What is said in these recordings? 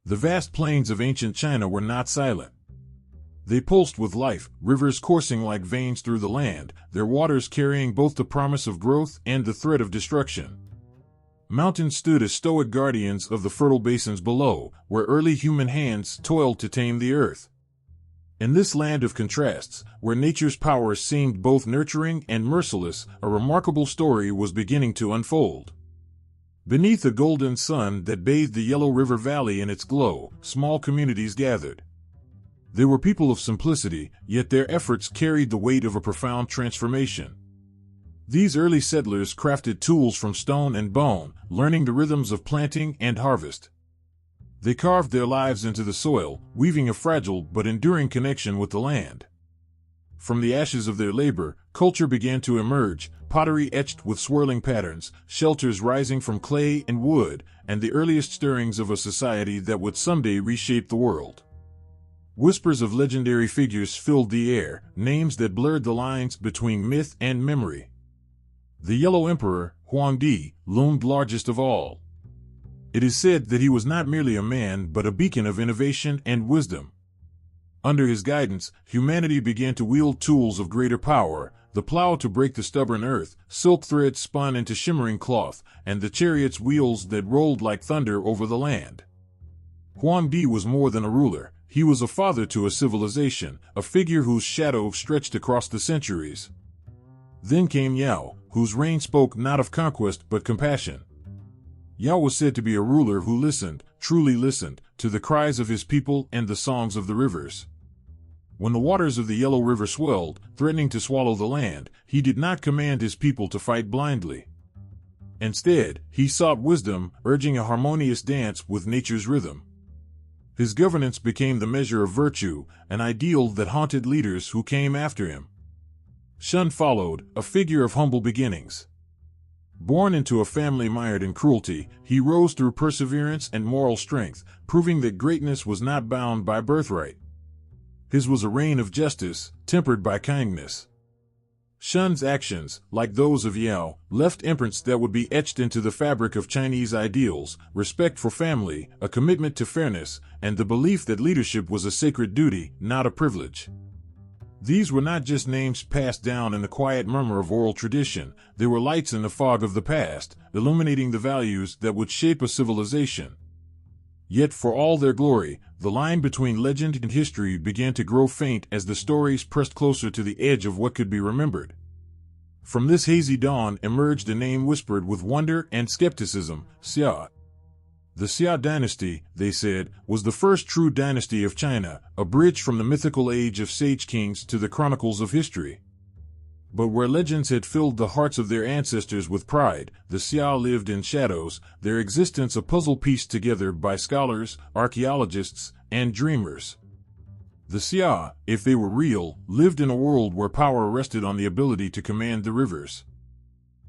The vast plains of ancient China were not silent. They pulsed with life, rivers coursing like veins through the land, their waters carrying both the promise of growth and the threat of destruction. Mountains stood as stoic guardians of the fertile basins below, where early human hands toiled to tame the earth. In this land of contrasts, where nature's power seemed both nurturing and merciless, a remarkable story was beginning to unfold. Beneath a golden sun that bathed the Yellow River Valley in its glow, small communities gathered. They were people of simplicity, yet their efforts carried the weight of a profound transformation. These early settlers crafted tools from stone and bone, learning the rhythms of planting and harvest. They carved their lives into the soil, weaving a fragile but enduring connection with the land. From the ashes of their labor, culture began to emerge, pottery etched with swirling patterns, shelters rising from clay and wood, and the earliest stirrings of a society that would someday reshape the world. Whispers of legendary figures filled the air, names that blurred the lines between myth and memory. The Yellow Emperor, Huangdi, loomed largest of all. It is said that he was not merely a man but a beacon of innovation and wisdom. Under his guidance, humanity began to wield tools of greater power, the plow to break the stubborn earth, silk threads spun into shimmering cloth, and the chariot's wheels that rolled like thunder over the land. Huangdi was more than a ruler, he was a father to a civilization, a figure whose shadow stretched across the centuries. Then came Yao, whose reign spoke not of conquest but compassion. Yao was said to be a ruler who listened, truly listened, to the cries of his people and the songs of the rivers. When the waters of the Yellow River swelled, threatening to swallow the land, he did not command his people to fight blindly. Instead, he sought wisdom, urging a harmonious dance with nature's rhythm. His governance became the measure of virtue, an ideal that haunted leaders who came after him. Shang followed, a figure of humble beginnings. Born into a family mired in cruelty, he rose through perseverance and moral strength, proving that greatness was not bound by birthright. His was a reign of justice, tempered by kindness. Shang's actions, like those of Yao, left imprints that would be etched into the fabric of Chinese ideals: respect for family, a commitment to fairness, and the belief that leadership was a sacred duty, not a privilege. These were not just names passed down in the quiet murmur of oral tradition, they were lights in the fog of the past, illuminating the values that would shape a civilization. Yet for all their glory, the line between legend and history began to grow faint as the stories pressed closer to the edge of what could be remembered. From this hazy dawn emerged a name whispered with wonder and skepticism: Xia. The Xia dynasty, they said, was the first true dynasty of China, a bridge from the mythical age of sage kings to the chronicles of history. But where legends had filled the hearts of their ancestors with pride, the Xia lived in shadows, their existence a puzzle pieced together by scholars, archaeologists, and dreamers. The Xia, if they were real, lived in a world where power rested on the ability to command the rivers.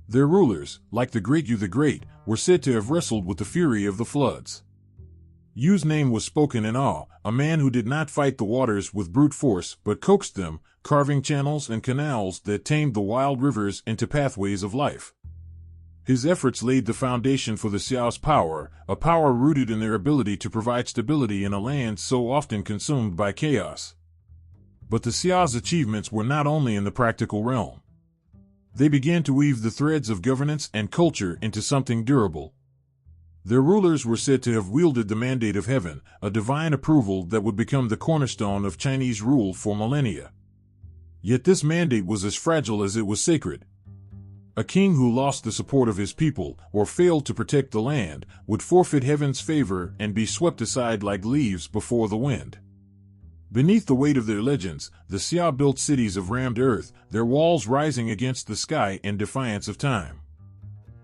Their rulers, like the Great Yu the Great, were said to have wrestled with the fury of the floods. Yu's name was spoken in awe, a man who did not fight the waters with brute force but coaxed them, carving channels and canals that tamed the wild rivers into pathways of life. His efforts laid the foundation for the Xiao's power, a power rooted in their ability to provide stability in a land so often consumed by chaos. But the Xiao's achievements were not only in the practical realm. They began to weave the threads of governance and culture into something durable. Their rulers were said to have wielded the mandate of heaven, a divine approval that would become the cornerstone of Chinese rule for millennia. Yet this mandate was as fragile as it was sacred. A king who lost the support of his people, or failed to protect the land, would forfeit heaven's favor and be swept aside like leaves before the wind. Beneath the weight of their legends, the Xia built cities of rammed earth, their walls rising against the sky in defiance of time.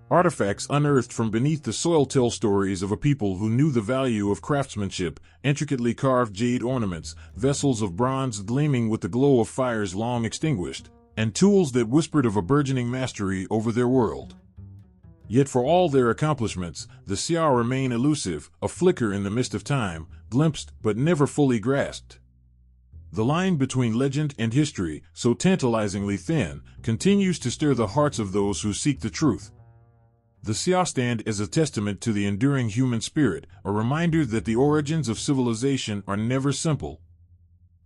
Artifacts unearthed from beneath the soil tell stories of a people who knew the value of craftsmanship: intricately carved jade ornaments, vessels of bronze gleaming with the glow of fires long extinguished, and tools that whispered of a burgeoning mastery over their world. Yet for all their accomplishments, the Xia remain elusive, a flicker in the mist of time, glimpsed but never fully grasped. The line between legend and history, so tantalizingly thin, continues to stir the hearts of those who seek the truth. The Xia stand as a testament to the enduring human spirit, a reminder that the origins of civilization are never simple.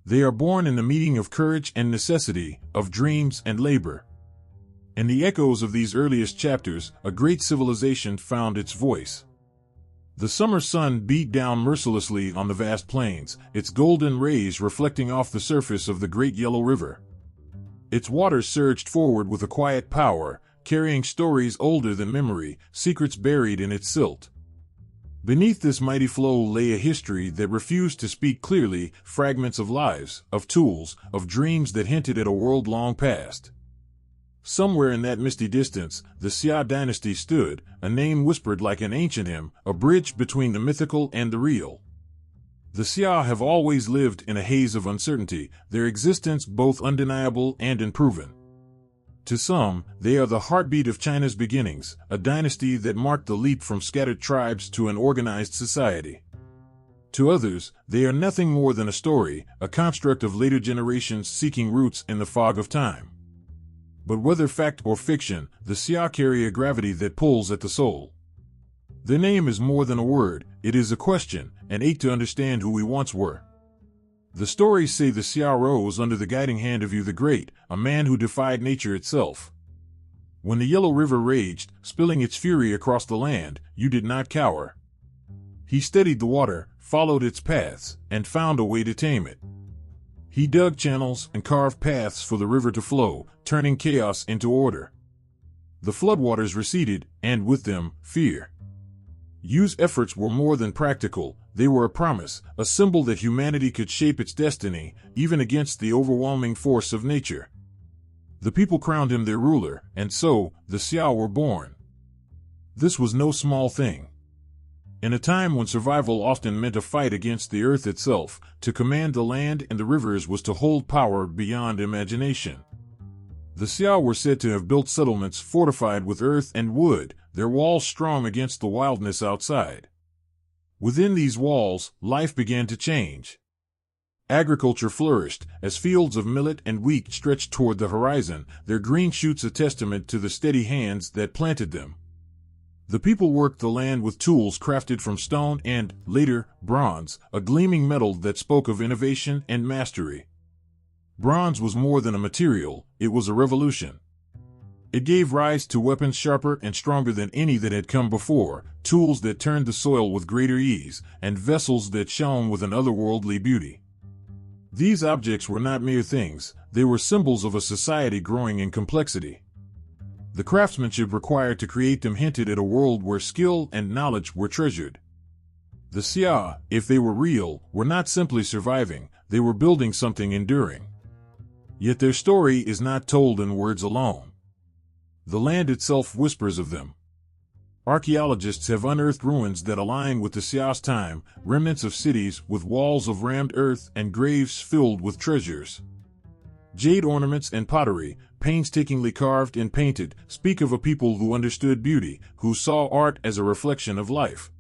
They are born in the meeting of courage and necessity, of dreams and labor. In the echoes of these earliest chapters, a great civilization found its voice. The summer sun beat down mercilessly on the vast plains, its golden rays reflecting off the surface of the great Yellow River. Its waters surged forward with a quiet power, carrying stories older than memory, secrets buried in its silt. Beneath this mighty flow lay a history that refused to speak clearly, fragments of lives, of tools, of dreams that hinted at a world long past. Somewhere in that misty distance, the Xia dynasty stood, a name whispered like an ancient hymn, a bridge between the mythical and the real. The Xia have always lived in a haze of uncertainty, their existence both undeniable and unproven. To some, they are the heartbeat of China's beginnings, a dynasty that marked the leap from scattered tribes to an organized society. To others, they are nothing more than a story, a construct of later generations seeking roots in the fog of time. But whether fact or fiction, the Xia carry a gravity that pulls at the soul. Their name is more than a word, it is a question, an ache to understand who we once were. The stories say the Xia rose under the guiding hand of Yu the Great, a man who defied nature itself. When the Yellow River raged, spilling its fury across the land, Yu did not cower. He steadied the water, followed its paths, and found a way to tame it. He dug channels and carved paths for the river to flow, turning chaos into order. The floodwaters receded, and with them, fear. Yu's efforts were more than practical, they were a promise, a symbol that humanity could shape its destiny, even against the overwhelming force of nature. The people crowned him their ruler, and so, the Xia were born. This was no small thing. In a time when survival often meant a fight against the earth itself, to command the land and the rivers was to hold power beyond imagination. The Xia were said to have built settlements fortified with earth and wood, their walls strong against the wildness outside. Within these walls, life began to change. Agriculture flourished, as fields of millet and wheat stretched toward the horizon, their green shoots a testament to the steady hands that planted them. The people worked the land with tools crafted from stone and, later, bronze, a gleaming metal that spoke of innovation and mastery. Bronze was more than a material, it was a revolution. It gave rise to weapons sharper and stronger than any that had come before, tools that turned the soil with greater ease, and vessels that shone with an otherworldly beauty. These objects were not mere things, they were symbols of a society growing in complexity. The craftsmanship required to create them hinted at a world where skill and knowledge were treasured. The Xia, if they were real, were not simply surviving, they were building something enduring. Yet their story is not told in words alone. The land itself whispers of them. Archaeologists have unearthed ruins that align with the Xia's time, remnants of cities with walls of rammed earth and graves filled with treasures. Jade ornaments and pottery, painstakingly carved and painted, speak of a people who understood beauty, who saw art as a reflection of life.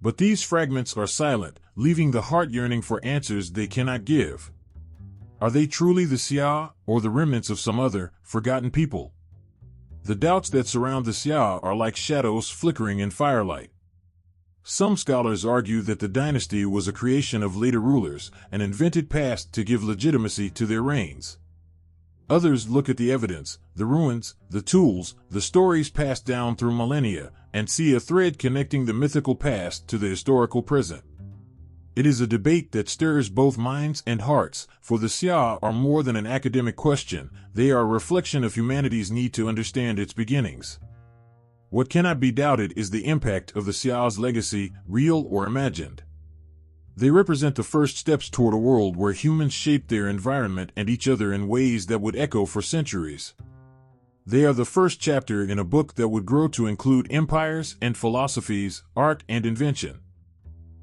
But these fragments are silent, leaving the heart yearning for answers they cannot give. Are they truly the Xia, or the remnants of some other, forgotten people? The doubts that surround the Xia are like shadows flickering in firelight. Some scholars argue that the dynasty was a creation of later rulers, an invented past to give legitimacy to their reigns. Others look at the evidence, the ruins, the tools, the stories passed down through millennia, and see a thread connecting the mythical past to the historical present. It is a debate that stirs both minds and hearts, for the Xia are more than an academic question, they are a reflection of humanity's need to understand its beginnings. What cannot be doubted is the impact of the Xia's legacy, real or imagined. They represent the first steps toward a world where humans shaped their environment and each other in ways that would echo for centuries. They are the first chapter in a book that would grow to include empires and philosophies, art and invention.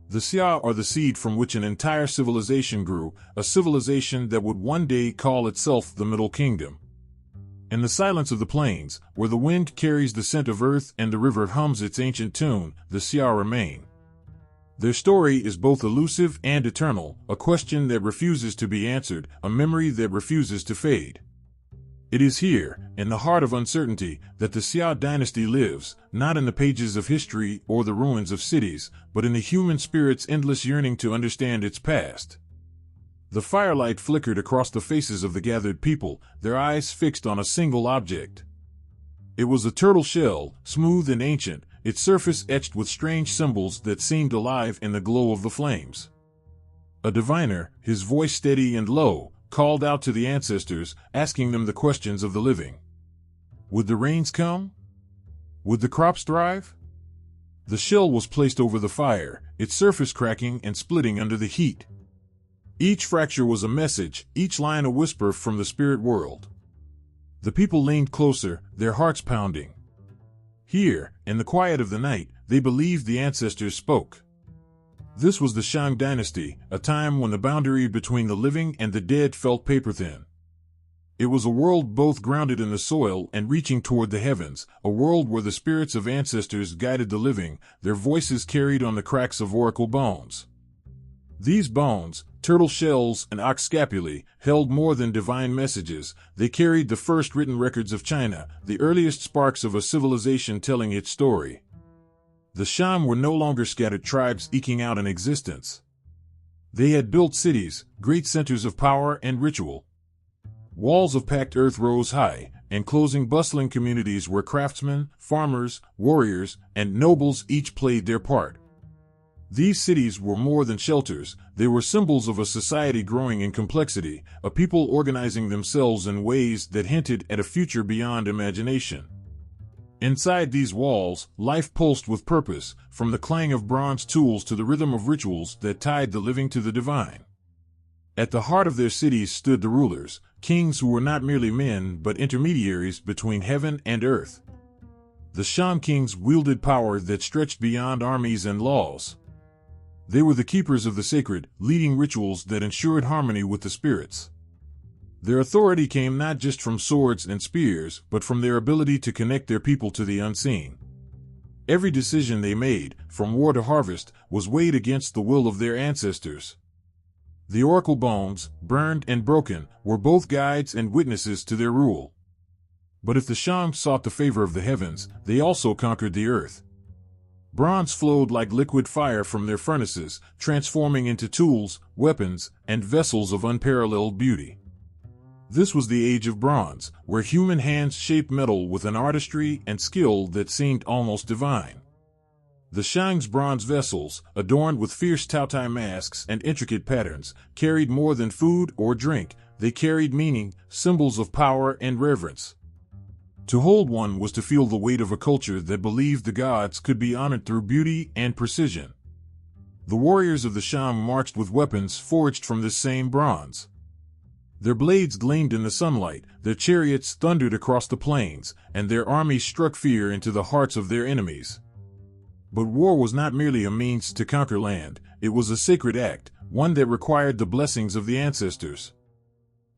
The Xia are the seed from which an entire civilization grew, a civilization that would one day call itself the Middle Kingdom. In the silence of the plains, where the wind carries the scent of earth and the river hums its ancient tune, the Xia remain. Their story is both elusive and eternal, a question that refuses to be answered, a memory that refuses to fade. It is here, in the heart of uncertainty, that the Xia dynasty lives, not in the pages of history or the ruins of cities, but in the human spirit's endless yearning to understand its past. The firelight flickered across the faces of the gathered people, their eyes fixed on a single object. It was a turtle shell, smooth and ancient, its surface etched with strange symbols that seemed alive in the glow of the flames. A diviner, his voice steady and low, called out to the ancestors, asking them the questions of the living. Would the rains come? Would the crops thrive? The shell was placed over the fire, its surface cracking and splitting under the heat. Each fracture was a message, each line a whisper from the spirit world. The people leaned closer, their hearts pounding. Here, in the quiet of the night, they believed the ancestors spoke. This was the Shang Dynasty, a time when the boundary between the living and the dead felt paper-thin. It was a world both grounded in the soil and reaching toward the heavens, a world where the spirits of ancestors guided the living, their voices carried on the cracks of oracle bones. These bones, turtle shells and ox scapulae, held more than divine messages. They carried the first written records of China, the earliest sparks of a civilization telling its story. The Shang were no longer scattered tribes eking out an existence. They had built cities, great centers of power and ritual. Walls of packed earth rose high, enclosing bustling communities where craftsmen, farmers, warriors, and nobles each played their part. These cities were more than shelters, they were symbols of a society growing in complexity, a people organizing themselves in ways that hinted at a future beyond imagination. Inside these walls, life pulsed with purpose, from the clang of bronze tools to the rhythm of rituals that tied the living to the divine. At the heart of their cities stood the rulers, kings who were not merely men but intermediaries between heaven and earth. The Shang kings wielded power that stretched beyond armies and laws. They were the keepers of the sacred, leading rituals that ensured harmony with the spirits. Their authority came not just from swords and spears, but from their ability to connect their people to the unseen. Every decision they made, from war to harvest, was weighed against the will of their ancestors. The oracle bones, burned and broken, were both guides and witnesses to their rule. But if the Shang sought the favor of the heavens, they also conquered the earth. Bronze flowed like liquid fire from their furnaces, transforming into tools, weapons, and vessels of unparalleled beauty. This was the age of bronze, where human hands shaped metal with an artistry and skill that seemed almost divine. The Shang's bronze vessels, adorned with fierce Taotai masks and intricate patterns, carried more than food or drink. They carried meaning, symbols of power and reverence. To hold one was to feel the weight of a culture that believed the gods could be honored through beauty and precision. The warriors of the Shang marched with weapons forged from this same bronze. Their blades gleamed in the sunlight, their chariots thundered across the plains, and their armies struck fear into the hearts of their enemies. But war was not merely a means to conquer land, it was a sacred act, one that required the blessings of the ancestors.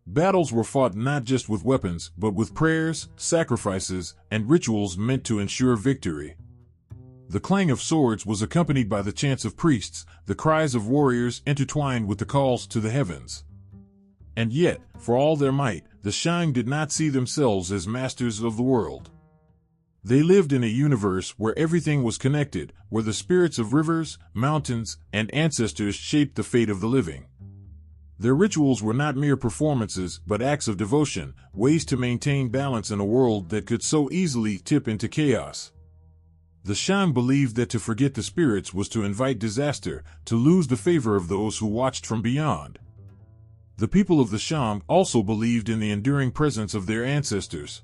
Battles were fought not just with weapons, but with prayers, sacrifices, and rituals meant to ensure victory. The clang of swords was accompanied by the chants of priests, the cries of warriors intertwined with the calls to the heavens. And yet, for all their might, the Shang did not see themselves as masters of the world. They lived in a universe where everything was connected, where the spirits of rivers, mountains, and ancestors shaped the fate of the living. Their rituals were not mere performances, but acts of devotion, ways to maintain balance in a world that could so easily tip into chaos. The Shang believed that to forget the spirits was to invite disaster, to lose the favor of those who watched from beyond. The people of the Shang also believed in the enduring presence of their ancestors.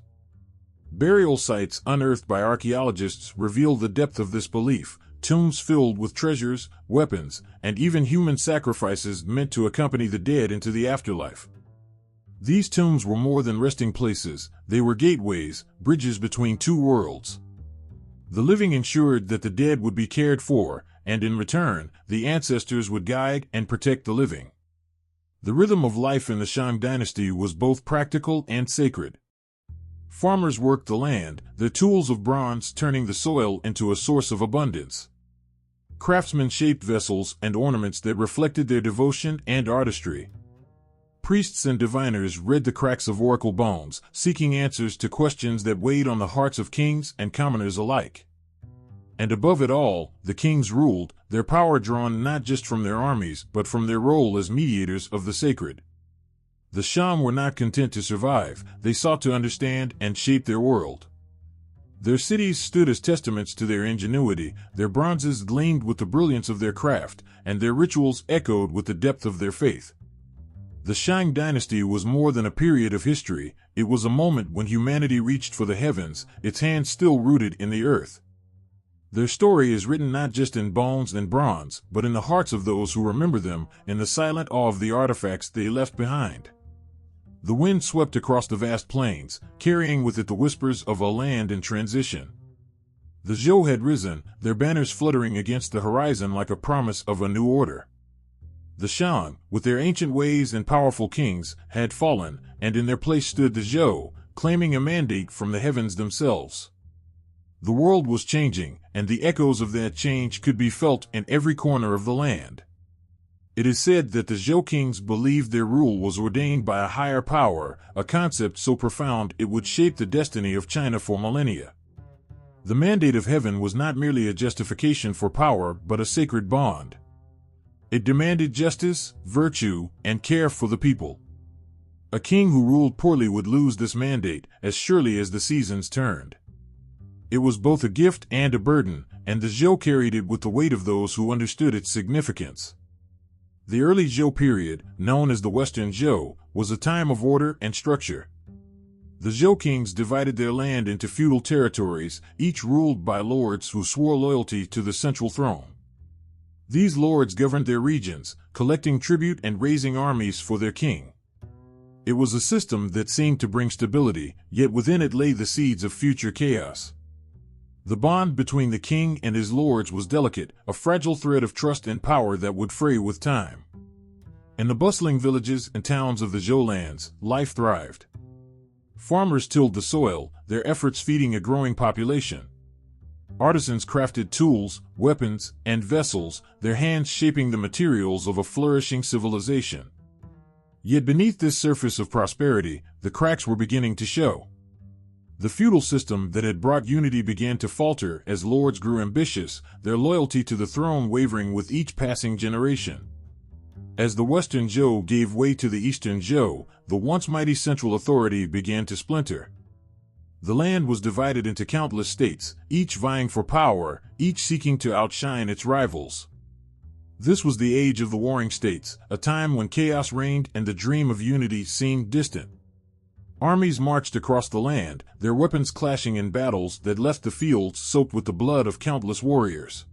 Burial sites unearthed by archaeologists reveal the depth of this belief, tombs filled with treasures, weapons, and even human sacrifices meant to accompany the dead into the afterlife. These tombs were more than resting places, they were gateways, bridges between two worlds. The living ensured that the dead would be cared for, and in return, the ancestors would guide and protect the living. The rhythm of life in the Shang dynasty was both practical and sacred. Farmers worked the land, their tools of bronze turning the soil into a source of abundance. Craftsmen shaped vessels and ornaments that reflected their devotion and artistry. Priests and diviners read the cracks of oracle bones, seeking answers to questions that weighed on the hearts of kings and commoners alike. And above it all, the kings ruled, their power drawn not just from their armies but from their role as mediators of the sacred. The Shang were not content to survive, they sought to understand and shape their world. Their cities stood as testaments to their ingenuity, their bronzes gleamed with the brilliance of their craft, and their rituals echoed with the depth of their faith. The Shang Dynasty was more than a period of history, it was a moment when humanity reached for the heavens, its hands still rooted in the earth. Their story is written not just in bones and bronze, but in the hearts of those who remember them, in the silent awe of the artifacts they left behind. The wind swept across the vast plains, carrying with it the whispers of a land in transition. The Zhou had risen, their banners fluttering against the horizon like a promise of a new order. The Shang, with their ancient ways and powerful kings, had fallen, and in their place stood the Zhou, claiming a mandate from the heavens themselves. The world was changing, and the echoes of that change could be felt in every corner of the land. It is said that the Zhou kings believed their rule was ordained by a higher power, a concept so profound it would shape the destiny of China for millennia. The mandate of heaven was not merely a justification for power but a sacred bond. It demanded justice, virtue, and care for the people. A king who ruled poorly would lose this mandate as surely as the seasons turned. It was both a gift and a burden, and the Zhou carried it with the weight of those who understood its significance. The early Zhou period, known as the Western Zhou, was a time of order and structure. The Zhou kings divided their land into feudal territories, each ruled by lords who swore loyalty to the central throne. These lords governed their regions, collecting tribute and raising armies for their king. It was a system that seemed to bring stability, yet within it lay the seeds of future chaos. The bond between the king and his lords was delicate, a fragile thread of trust and power that would fray with time. In the bustling villages and towns of the Zhou lands, life thrived. Farmers tilled the soil, their efforts feeding a growing population. Artisans crafted tools, weapons, and vessels, their hands shaping the materials of a flourishing civilization. Yet beneath this surface of prosperity, the cracks were beginning to show. The feudal system that had brought unity began to falter as lords grew ambitious, their loyalty to the throne wavering with each passing generation. As the Western Zhou gave way to the Eastern Zhou, the once mighty central authority began to splinter. The land was divided into countless states, each vying for power, each seeking to outshine its rivals. This was the age of the warring states, a time when chaos reigned and the dream of unity seemed distant. Armies marched across the land, their weapons clashing in battles that left the fields soaked with the blood of countless warriors.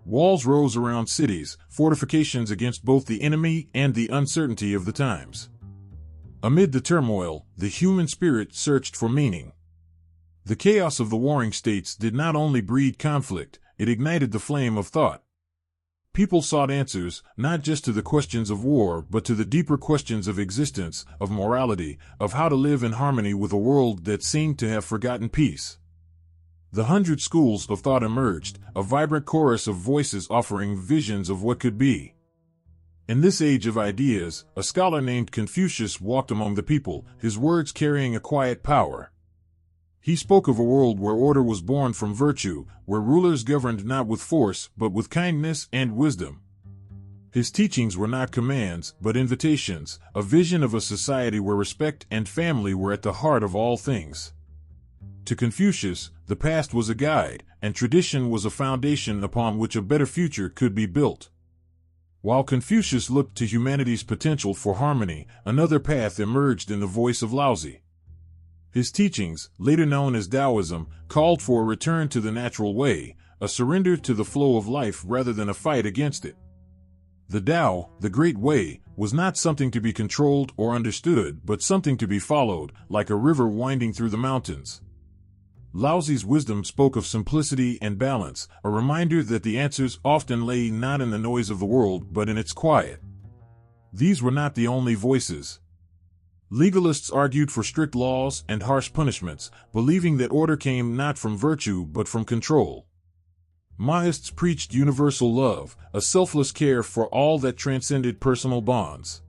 Walls rose around cities, fortifications against both the enemy and the uncertainty of the times. Amid the turmoil, the human spirit searched for meaning. The chaos of the warring states did not only breed conflict, it ignited the flame of thought. People sought answers, not just to the questions of war, but to the deeper questions of existence, of morality, of how to live in harmony with a world that seemed to have forgotten peace. The 100 schools of thought emerged, a vibrant chorus of voices offering visions of what could be. In this age of ideas, a scholar named Confucius walked among the people, his words carrying a quiet power. He spoke of a world where order was born from virtue, where rulers governed not with force, but with kindness and wisdom. His teachings were not commands, but invitations, a vision of a society where respect and family were at the heart of all things. To Confucius, the past was a guide, and tradition was a foundation upon which a better future could be built. While Confucius looked to humanity's potential for harmony, another path emerged in the voice of Laozi. His teachings, later known as Daoism, called for a return to the natural way, a surrender to the flow of life rather than a fight against it. The Tao, the Great Way, was not something to be controlled or understood, but something to be followed, like a river winding through the mountains. Laozi's wisdom spoke of simplicity and balance, a reminder that the answers often lay not in the noise of the world but in its quiet. These were not the only voices. Legalists argued for strict laws and harsh punishments, believing that order came not from virtue but from control. Maists preached universal love, a selfless care for all that transcended personal bonds.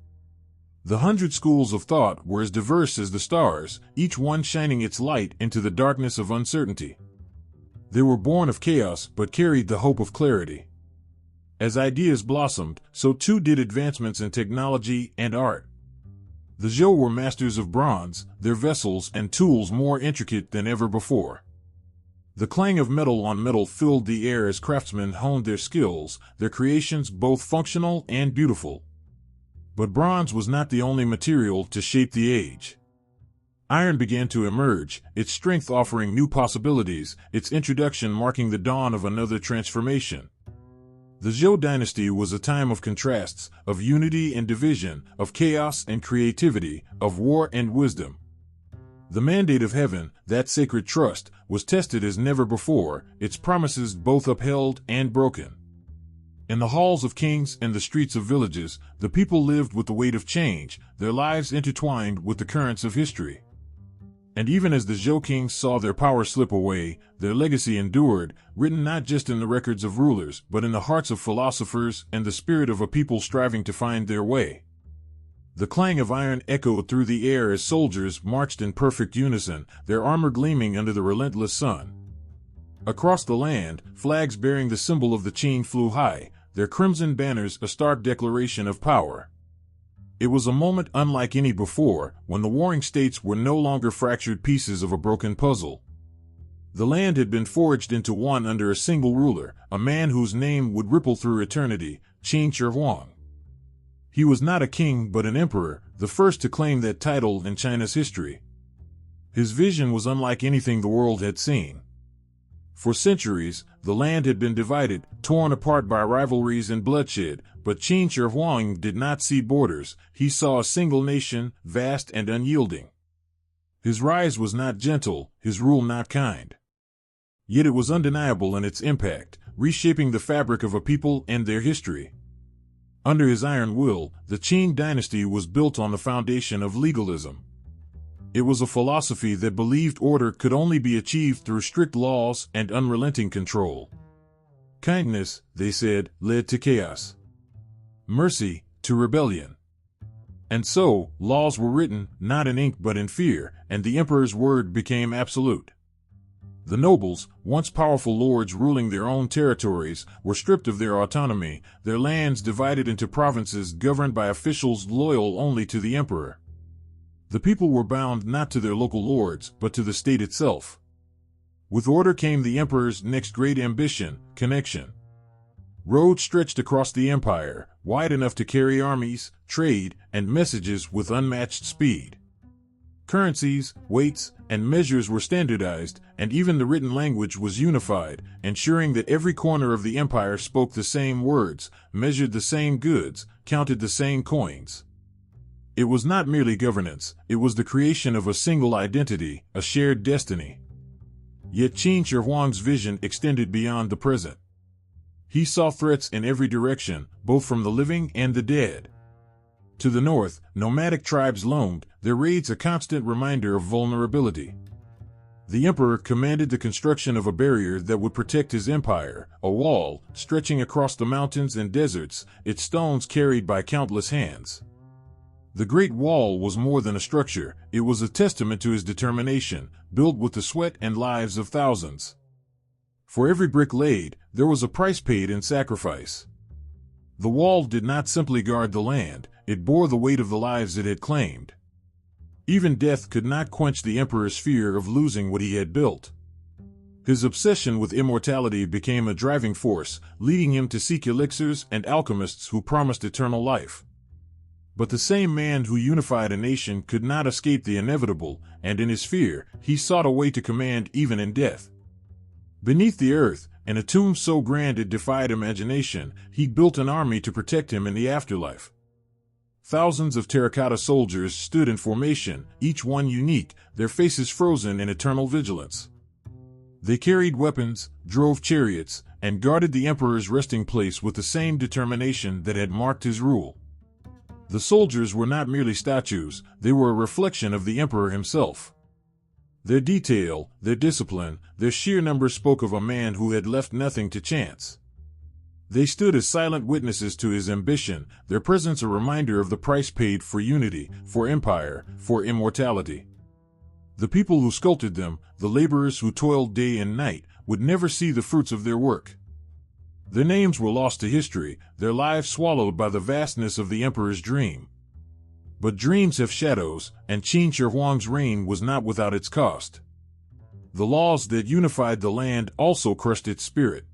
The 100 schools of thought were as diverse as the stars, each one shining its light into the darkness of uncertainty. They were born of chaos but carried the hope of clarity. As ideas blossomed, so too did advancements in technology and art. The Zhou were masters of bronze, their vessels and tools more intricate than ever before. The clang of metal on metal filled the air as craftsmen honed their skills, their creations both functional and beautiful. But bronze was not the only material to shape the age. Iron began to emerge, its strength offering new possibilities, its introduction marking the dawn of another transformation. The Zhou dynasty was a time of contrasts, of unity and division, of chaos and creativity, of war and wisdom. The mandate of heaven, that sacred trust, was tested as never before, its promises both upheld and broken. In the halls of kings and the streets of villages, the people lived with the weight of change, their lives intertwined with the currents of history. And even as the Zhou kings saw their power slip away, their legacy endured, written not just in the records of rulers, but in the hearts of philosophers and the spirit of a people striving to find their way. The clang of iron echoed through the air as soldiers marched in perfect unison, their armor gleaming under the relentless sun. Across the land, flags bearing the symbol of the Qin flew high, their crimson banners a stark declaration of power. It was a moment unlike any before, when the warring states were no longer fractured pieces of a broken puzzle. The land had been forged into one under a single ruler, a man whose name would ripple through eternity, Qin Shi Huang. He was not a king but an emperor, the first to claim that title in China's history. His vision was unlike anything the world had seen. For centuries, the land had been divided, torn apart by rivalries and bloodshed, but Qin Shi Huang did not see borders, he saw a single nation, vast and unyielding. His rise was not gentle, his rule not kind. Yet it was undeniable in its impact, reshaping the fabric of a people and their history. Under his iron will, the Qin Dynasty was built on the foundation of legalism. It was a philosophy that believed order could only be achieved through strict laws and unrelenting control. Kindness, they said, led to chaos. Mercy, to rebellion. And so, laws were written, not in ink but in fear, and the emperor's word became absolute. The nobles, once powerful lords ruling their own territories, were stripped of their autonomy, their lands divided into provinces governed by officials loyal only to the emperor. The people were bound not to their local lords, but to the state itself. With order came the emperor's next great ambition, connection. Roads stretched across the empire, wide enough to carry armies, trade, and messages with unmatched speed. Currencies, weights, and measures were standardized, and even the written language was unified, ensuring that every corner of the empire spoke the same words, measured the same goods, counted the same coins. It was not merely governance, it was the creation of a single identity, a shared destiny. Yet Qin Shi Huang's vision extended beyond the present. He saw threats in every direction, both from the living and the dead. To the north, nomadic tribes loomed, their raids a constant reminder of vulnerability. The emperor commanded the construction of a barrier that would protect his empire, a wall, stretching across the mountains and deserts, its stones carried by countless hands. The Great Wall was more than a structure, it was a testament to his determination, built with the sweat and lives of thousands. For every brick laid, there was a price paid in sacrifice. The wall did not simply guard the land, it bore the weight of the lives it had claimed. Even death could not quench the emperor's fear of losing what he had built. His obsession with immortality became a driving force, leading him to seek elixirs and alchemists who promised eternal life. But the same man who unified a nation could not escape the inevitable, and in his fear, he sought a way to command even in death. Beneath the earth, in a tomb so grand it defied imagination, he built an army to protect him in the afterlife. Thousands of terracotta soldiers stood in formation, each one unique, their faces frozen in eternal vigilance. They carried weapons, drove chariots, and guarded the emperor's resting place with the same determination that had marked his rule. The soldiers were not merely statues, they were a reflection of the emperor himself. Their detail, their discipline, their sheer number spoke of a man who had left nothing to chance. They stood as silent witnesses to his ambition, their presence a reminder of the price paid for unity, for empire, for immortality. The people who sculpted them, the laborers who toiled day and night, would never see the fruits of their work. Their names were lost to history, their lives swallowed by the vastness of the emperor's dream. But dreams have shadows, and Qin Shi Huang's reign was not without its cost. The laws that unified the land also crushed its spirit.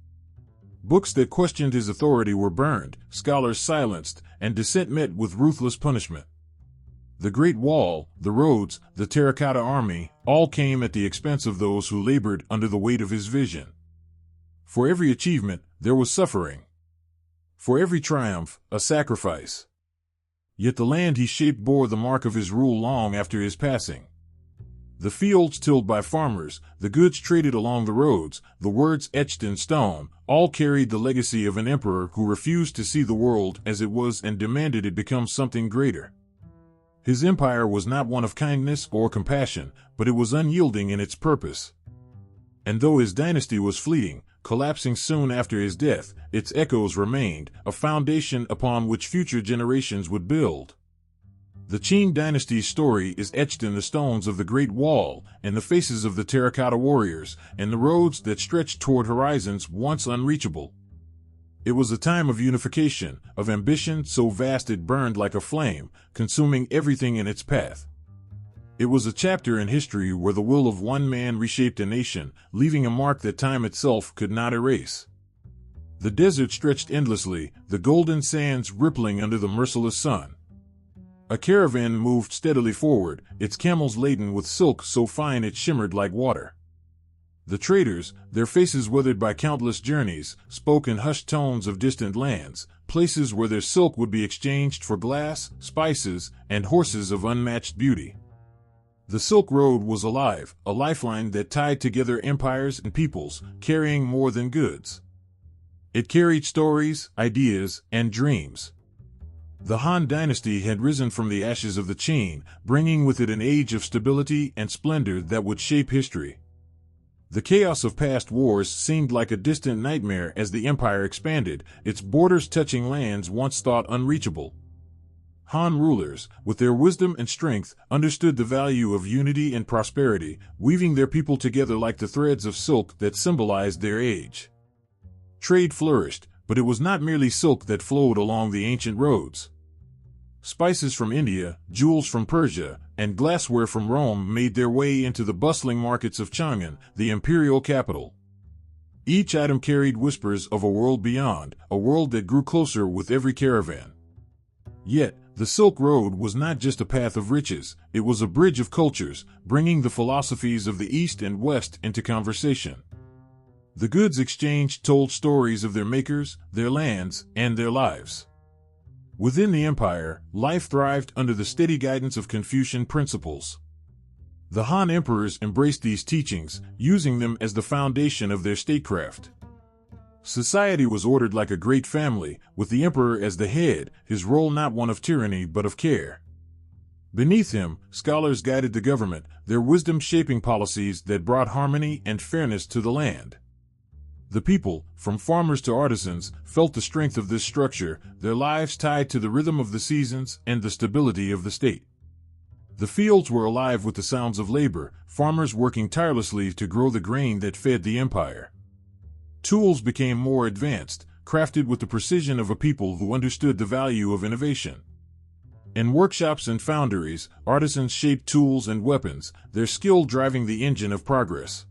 Books that questioned his authority were burned, scholars silenced, and dissent met with ruthless punishment. The Great Wall, the roads, the terracotta army, all came at the expense of those who labored under the weight of his vision. For every achievement, there was suffering. For every triumph, a sacrifice. Yet the land he shaped bore the mark of his rule long after his passing. The fields tilled by farmers, the goods traded along the roads, the words etched in stone, all carried the legacy of an emperor who refused to see the world as it was and demanded it become something greater. His empire was not one of kindness or compassion, but it was unyielding in its purpose. And though his dynasty was fleeting, collapsing soon after his death, its echoes remained, a foundation upon which future generations would build. The Qin Dynasty's story is etched in the stones of the Great Wall, in the faces of the terracotta warriors, and the roads that stretched toward horizons once unreachable. It was a time of unification, of ambition so vast it burned like a flame, consuming everything in its path. It was a chapter in history where the will of one man reshaped a nation, leaving a mark that time itself could not erase. The desert stretched endlessly, the golden sands rippling under the merciless sun. A caravan moved steadily forward, its camels laden with silk so fine it shimmered like water. The traders, their faces weathered by countless journeys, spoke in hushed tones of distant lands, places where their silk would be exchanged for glass, spices, and horses of unmatched beauty. The Silk Road was alive, a lifeline that tied together empires and peoples, carrying more than goods. It carried stories, ideas, and dreams. The Han Dynasty had risen from the ashes of the Qin, bringing with it an age of stability and splendor that would shape history. The chaos of past wars seemed like a distant nightmare as the empire expanded, its borders touching lands once thought unreachable. Han rulers, with their wisdom and strength, understood the value of unity and prosperity, weaving their people together like the threads of silk that symbolized their age. Trade flourished, but it was not merely silk that flowed along the ancient roads. Spices from India, jewels from Persia, and glassware from Rome made their way into the bustling markets of Chang'an, the imperial capital. Each item carried whispers of a world beyond, a world that grew closer with every caravan. Yet, the Silk Road was not just a path of riches, it was a bridge of cultures, bringing the philosophies of the East and West into conversation. The goods exchanged told stories of their makers, their lands, and their lives. Within the empire, life thrived under the steady guidance of Confucian principles. The Han emperors embraced these teachings, using them as the foundation of their statecraft. Society was ordered like a great family, with the emperor as the head, his role not one of tyranny but of care. Beneath him, scholars guided the government, their wisdom shaping policies that brought harmony and fairness to the land. The people, from farmers to artisans, felt the strength of this structure, their lives tied to the rhythm of the seasons and the stability of the state. The fields were alive with the sounds of labor, farmers working tirelessly to grow the grain that fed the empire. Tools became more advanced, crafted with the precision of a people who understood the value of innovation. In workshops and foundries, artisans shaped tools and weapons, their skill driving the engine of progress.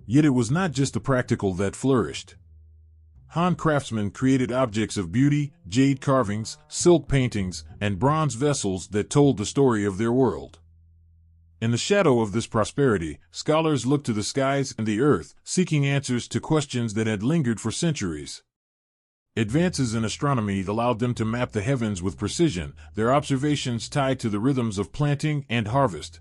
Yet it was not just the practical that flourished. Han craftsmen created objects of beauty, jade carvings, silk paintings, and bronze vessels that told the story of their world. In the shadow of this prosperity, scholars looked to the skies and the earth, seeking answers to questions that had lingered for centuries. Advances in astronomy allowed them to map the heavens with precision, their observations tied to the rhythms of planting and harvest.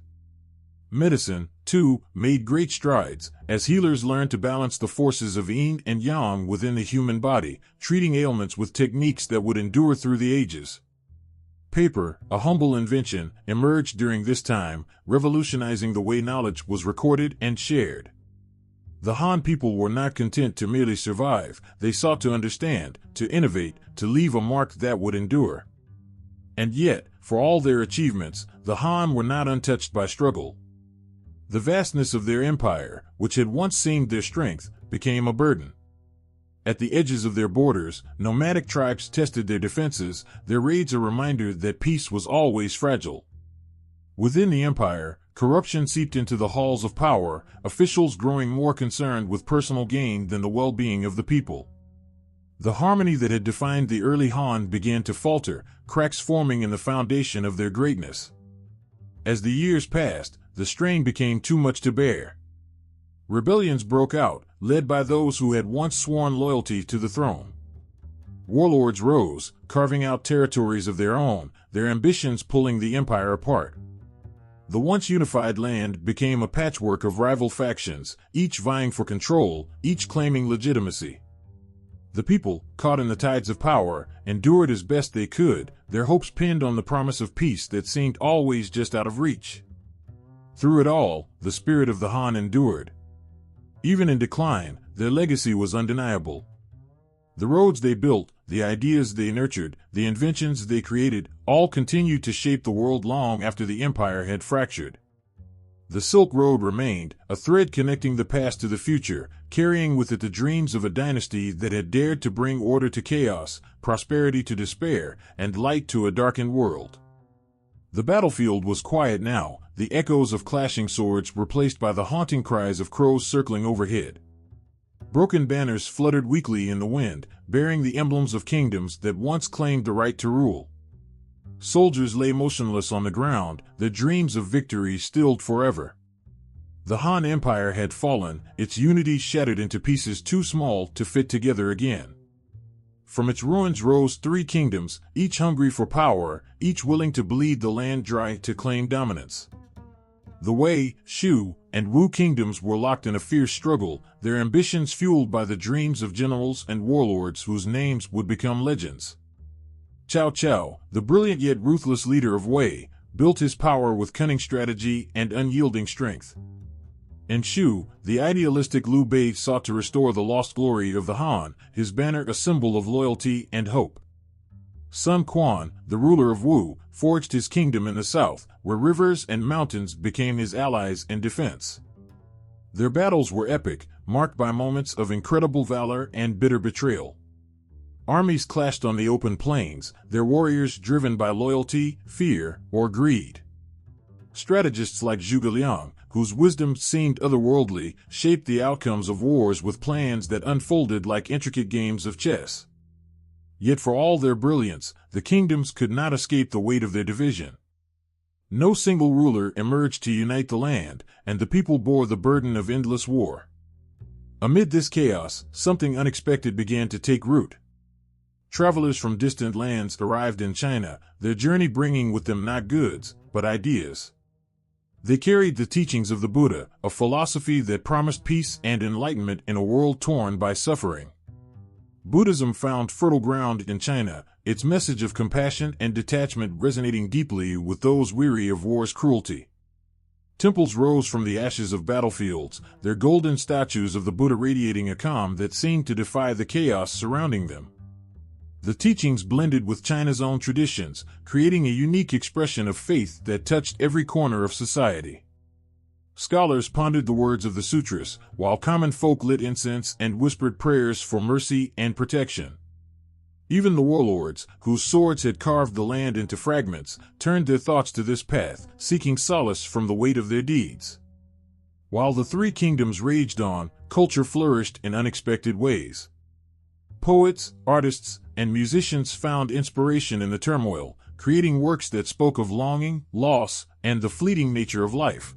Medicine, too, made great strides, as healers learned to balance the forces of yin and yang within the human body, treating ailments with techniques that would endure through the ages. Paper, a humble invention, emerged during this time, revolutionizing the way knowledge was recorded and shared. The Han people were not content to merely survive, they sought to understand, to innovate, to leave a mark that would endure. And yet, for all their achievements, the Han were not untouched by struggle. The vastness of their empire, which had once seemed their strength, became a burden. At the edges of their borders, nomadic tribes tested their defenses, their raids a reminder that peace was always fragile. Within the empire, corruption seeped into the halls of power, officials growing more concerned with personal gain than the well-being of the people. The harmony that had defined the early Han began to falter, cracks forming in the foundation of their greatness. As the years passed, the strain became too much to bear. Rebellions broke out, led by those who had once sworn loyalty to the throne. Warlords rose, carving out territories of their own, their ambitions pulling the empire apart. The once unified land became a patchwork of rival factions, each vying for control, each claiming legitimacy. The people, caught in the tides of power, endured as best they could, their hopes pinned on the promise of peace that seemed always just out of reach. Through it all, the spirit of the Han endured. Even in decline, their legacy was undeniable. The roads they built, the ideas they nurtured, the inventions they created, all continued to shape the world long after the empire had fractured. The Silk Road remained, a thread connecting the past to the future, carrying with it the dreams of a dynasty that had dared to bring order to chaos, prosperity to despair, and light to a darkened world. The battlefield was quiet now, the echoes of clashing swords replaced by the haunting cries of crows circling overhead. Broken banners fluttered weakly in the wind, bearing the emblems of kingdoms that once claimed the right to rule. Soldiers lay motionless on the ground, their dreams of victory stilled forever. The Han Empire had fallen, its unity shattered into pieces too small to fit together again. From its ruins rose three kingdoms, each hungry for power, each willing to bleed the land dry to claim dominance. The Wei, Shu, and Wu kingdoms were locked in a fierce struggle, their ambitions fueled by the dreams of generals and warlords whose names would become legends. Cao Cao, the brilliant yet ruthless leader of Wei, built his power with cunning strategy and unyielding strength. In Shu, the idealistic Liu Bei sought to restore the lost glory of the Han, his banner a symbol of loyalty and hope. Sun Quan, the ruler of Wu, forged his kingdom in the south, where rivers and mountains became his allies in defense. Their battles were epic, marked by moments of incredible valor and bitter betrayal. Armies clashed on the open plains, their warriors driven by loyalty, fear, or greed. Strategists like Zhuge Liang, whose wisdom seemed otherworldly, shaped the outcomes of wars with plans that unfolded like intricate games of chess. Yet for all their brilliance, the kingdoms could not escape the weight of their division. No single ruler emerged to unite the land, and the people bore the burden of endless war. Amid this chaos, something unexpected began to take root. Travelers from distant lands arrived in China, their journey bringing with them not goods, but ideas. They carried the teachings of the Buddha, a philosophy that promised peace and enlightenment in a world torn by suffering. Buddhism found fertile ground in China, its message of compassion and detachment resonating deeply with those weary of war's cruelty. Temples rose from the ashes of battlefields, their golden statues of the Buddha radiating a calm that seemed to defy the chaos surrounding them. The teachings blended with China's own traditions, creating a unique expression of faith that touched every corner of society. Scholars pondered the words of the sutras, while common folk lit incense and whispered prayers for mercy and protection. Even the warlords, whose swords had carved the land into fragments, turned their thoughts to this path, seeking solace from the weight of their deeds. While the three kingdoms raged on, culture flourished in unexpected ways. Poets, artists, and musicians found inspiration in the turmoil, creating works that spoke of longing, loss, and the fleeting nature of life.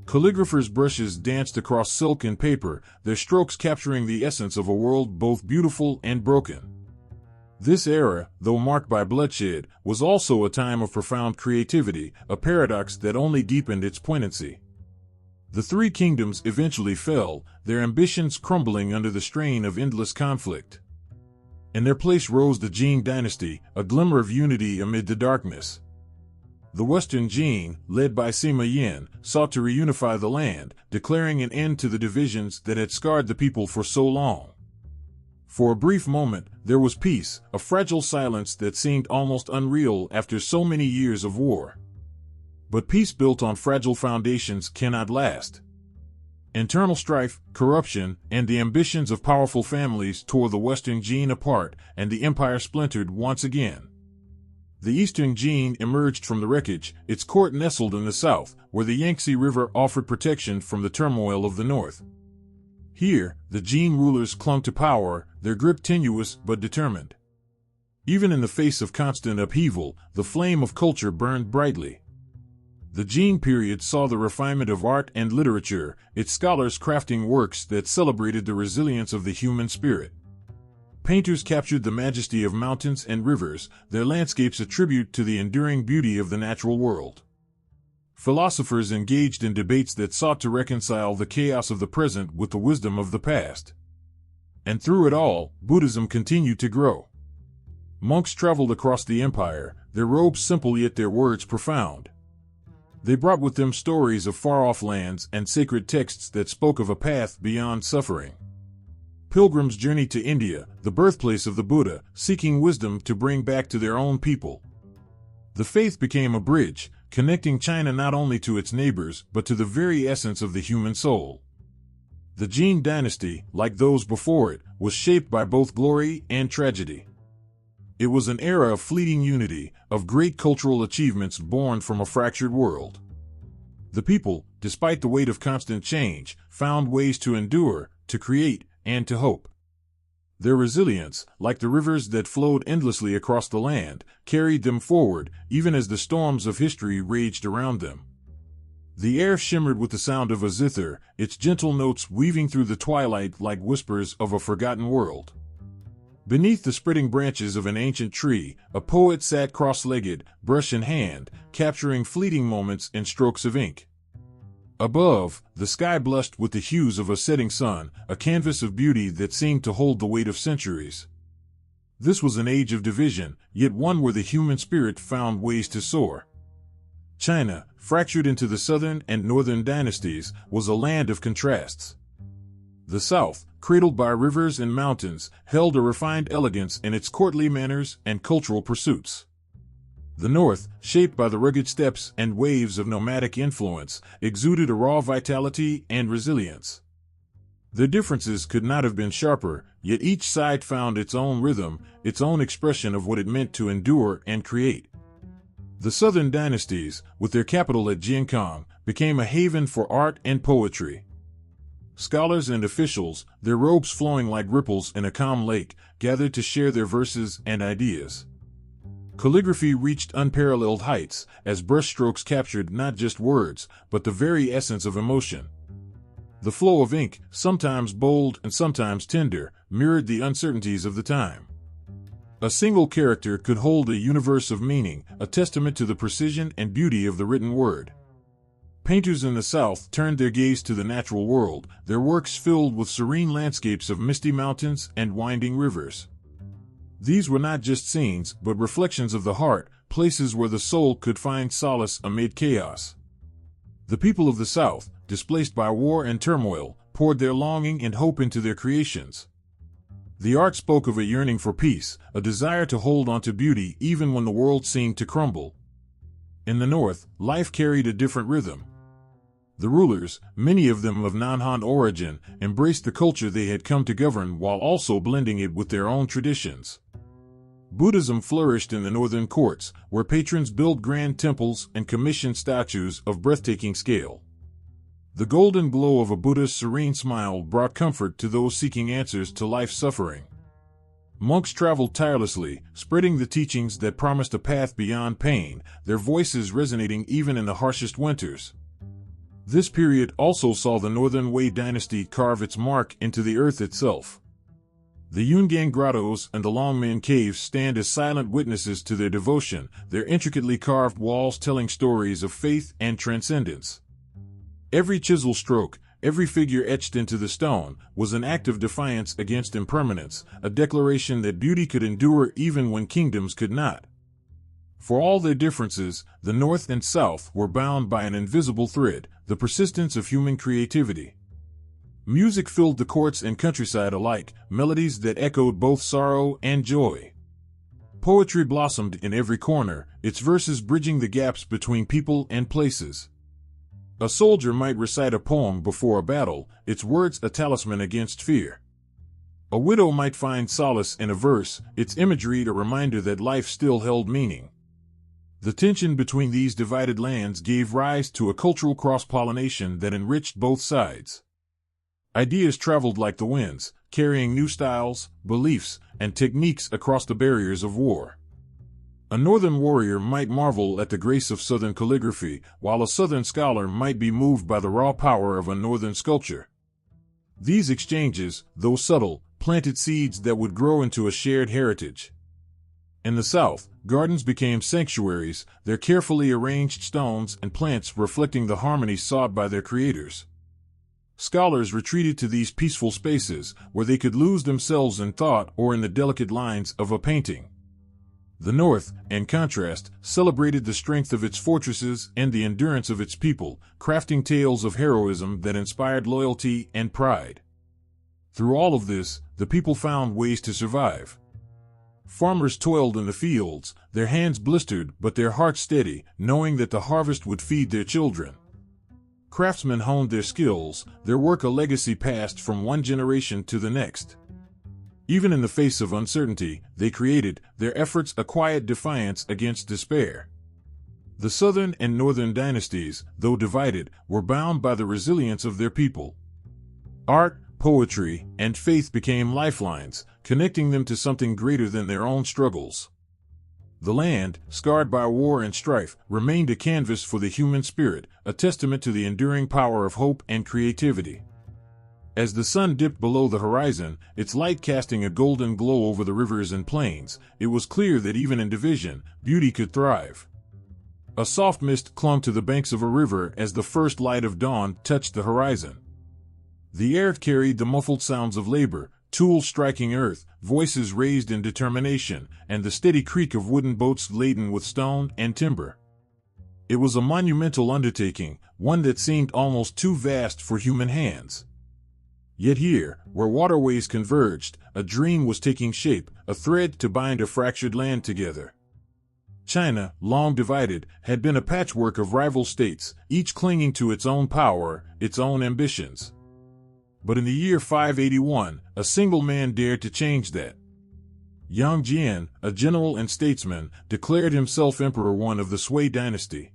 Calligraphers' brushes danced across silk and paper, their strokes capturing the essence of a world both beautiful and broken. This era, though marked by bloodshed, was also a time of profound creativity, a paradox that only deepened its poignancy. The three kingdoms eventually fell, their ambitions crumbling under the strain of endless conflict. In their place rose the Qin Dynasty, a glimmer of unity amid the darkness. The Western Qin, led by Sima Yin, sought to reunify the land, declaring an end to the divisions that had scarred the people for so long. For a brief moment, there was peace, a fragile silence that seemed almost unreal after so many years of war. But peace built on fragile foundations cannot last. Internal strife, corruption, and the ambitions of powerful families tore the Western Qin apart, and the empire splintered once again. The Eastern Qin emerged from the wreckage, its court nestled in the south, where the Yangtze River offered protection from the turmoil of the north. Here, the Qin rulers clung to power, their grip tenuous but determined. Even in the face of constant upheaval, the flame of culture burned brightly. The Qin period saw the refinement of art and literature, its scholars crafting works that celebrated the resilience of the human spirit. Painters captured the majesty of mountains and rivers, their landscapes a tribute to the enduring beauty of the natural world. Philosophers engaged in debates that sought to reconcile the chaos of the present with the wisdom of the past. And through it all, Buddhism continued to grow. Monks traveled across the empire, their robes simple yet their words profound. They brought with them stories of far-off lands and sacred texts that spoke of a path beyond suffering. Pilgrims journeyed to India, the birthplace of the Buddha, seeking wisdom to bring back to their own people. The faith became a bridge, connecting China not only to its neighbors but to the very essence of the human soul. The Qin Dynasty, like those before it, was shaped by both glory and tragedy. It was an era of fleeting unity, of great cultural achievements born from a fractured world. The people, despite the weight of constant change, found ways to endure, to create, and to hope. Their resilience, like the rivers that flowed endlessly across the land, carried them forward, even as the storms of history raged around them. The air shimmered with the sound of a zither, its gentle notes weaving through the twilight like whispers of a forgotten world. Beneath the spreading branches of an ancient tree, a poet sat cross-legged, brush in hand, capturing fleeting moments in strokes of ink. Above, the sky blushed with the hues of a setting sun, a canvas of beauty that seemed to hold the weight of centuries. This was an age of division, yet one where the human spirit found ways to soar. China, fractured into the southern and northern dynasties, was a land of contrasts. The south, cradled by rivers and mountains, held a refined elegance in its courtly manners and cultural pursuits. The north, shaped by the rugged steppes and waves of nomadic influence, exuded a raw vitality and resilience. Their differences could not have been sharper, yet each side found its own rhythm, its own expression of what it meant to endure and create. The southern dynasties, with their capital at Jiankang, became a haven for art and poetry. Scholars and officials, their robes flowing like ripples in a calm lake, gathered to share their verses and ideas. Calligraphy reached unparalleled heights, as brushstrokes captured not just words, but the very essence of emotion. The flow of ink, sometimes bold and sometimes tender, mirrored the uncertainties of the time. A single character could hold a universe of meaning, a testament to the precision and beauty of the written word. Painters in the South turned their gaze to the natural world, their works filled with serene landscapes of misty mountains and winding rivers. These were not just scenes, but reflections of the heart, places where the soul could find solace amid chaos. The people of the South, displaced by war and turmoil, poured their longing and hope into their creations. The art spoke of a yearning for peace, a desire to hold on to beauty even when the world seemed to crumble. In the North, life carried a different rhythm. The rulers, many of them of non-Han origin, embraced the culture they had come to govern while also blending it with their own traditions. Buddhism flourished in the northern courts, where patrons built grand temples and commissioned statues of breathtaking scale. The golden glow of a Buddha's serene smile brought comfort to those seeking answers to life's suffering. Monks traveled tirelessly, spreading the teachings that promised a path beyond pain, their voices resonating even in the harshest winters. This period also saw the Northern Wei dynasty carve its mark into the earth itself. The Yungan grottos and the Longmen caves stand as silent witnesses to their devotion, their intricately carved walls telling stories of faith and transcendence. Every chisel stroke, every figure etched into the stone, was an act of defiance against impermanence, a declaration that beauty could endure even when kingdoms could not. For all their differences, the North and South were bound by an invisible thread, the persistence of human creativity. Music filled the courts and countryside alike, melodies that echoed both sorrow and joy. Poetry blossomed in every corner, its verses bridging the gaps between people and places. A soldier might recite a poem before a battle, its words a talisman against fear. A widow might find solace in a verse, its imagery a reminder that life still held meaning. The tension between these divided lands gave rise to a cultural cross-pollination that enriched both sides. Ideas traveled like the winds, carrying new styles, beliefs, and techniques across the barriers of war. A northern warrior might marvel at the grace of southern calligraphy, while a southern scholar might be moved by the raw power of a northern sculpture. These exchanges, though subtle, planted seeds that would grow into a shared heritage. In the South, gardens became sanctuaries, their carefully arranged stones and plants reflecting the harmony sought by their creators. Scholars retreated to these peaceful spaces, where they could lose themselves in thought or in the delicate lines of a painting. The North, in contrast, celebrated the strength of its fortresses and the endurance of its people, crafting tales of heroism that inspired loyalty and pride. Through all of this, the people found ways to survive. Farmers toiled in the fields, their hands blistered but their hearts steady, knowing that the harvest would feed their children. Craftsmen honed their skills, their work a legacy passed from one generation to the next. Even in the face of uncertainty, they created, their efforts a quiet defiance against despair. The southern and northern dynasties, though divided, were bound by the resilience of their people. Art, poetry, and faith became lifelines, connecting them to something greater than their own struggles. The land, scarred by war and strife, remained a canvas for the human spirit, a testament to the enduring power of hope and creativity. As the sun dipped below the horizon, its light casting a golden glow over the rivers and plains, it was clear that even in division, beauty could thrive. A soft mist clung to the banks of a river as the first light of dawn touched the horizon. The air carried the muffled sounds of labor, tools striking earth, voices raised in determination, and the steady creak of wooden boats laden with stone and timber. It was a monumental undertaking, one that seemed almost too vast for human hands. Yet here, where waterways converged, a dream was taking shape, a thread to bind a fractured land together. China, long divided, had been a patchwork of rival states, each clinging to its own power, its own ambitions. But in the year 581, a single man dared to change that. Yang Jian, a general and statesman, declared himself Emperor I of the Sui dynasty.